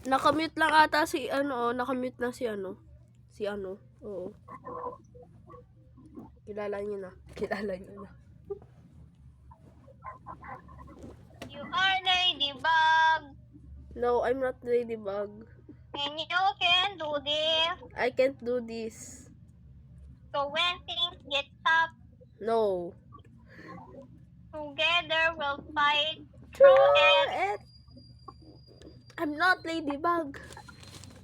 A: Nakamute lang ata si nakamute na si oo. Kilala niyo na.
C: You are Ladybug.
A: No, I'm not Ladybug.
C: And you can do this.
A: I can't do this.
C: So when things get tough,
A: No.
C: together we'll fight
A: True
C: through it.
A: it. I'm not Ladybug.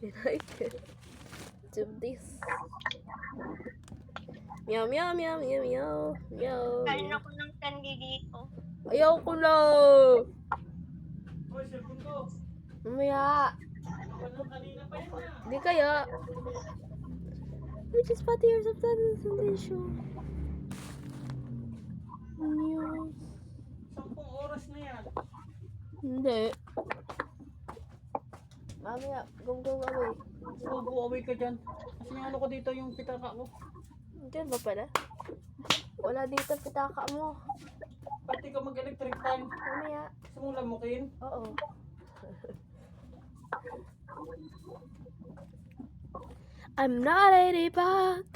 A: And I can't do this. Meow, meow, meow, meow, meow, meow.
C: Kain ako ng candy dito.
A: Ayaw ko na. Mamaya. Di kaya. Which is pati years of translation. News.
D: 10 oras na yan.
A: Hindi. Mamaya, go away.
D: Go away ka dyan. Kasi yung ano ko dito, yung pitaka ko.
A: Diyan ba pala? Wala dito pitaka mo.
D: Pati ka mag-electric fan.
A: Mamaya.
D: Gusto mong lamukin?
A: Oo. I'm not a ladybug.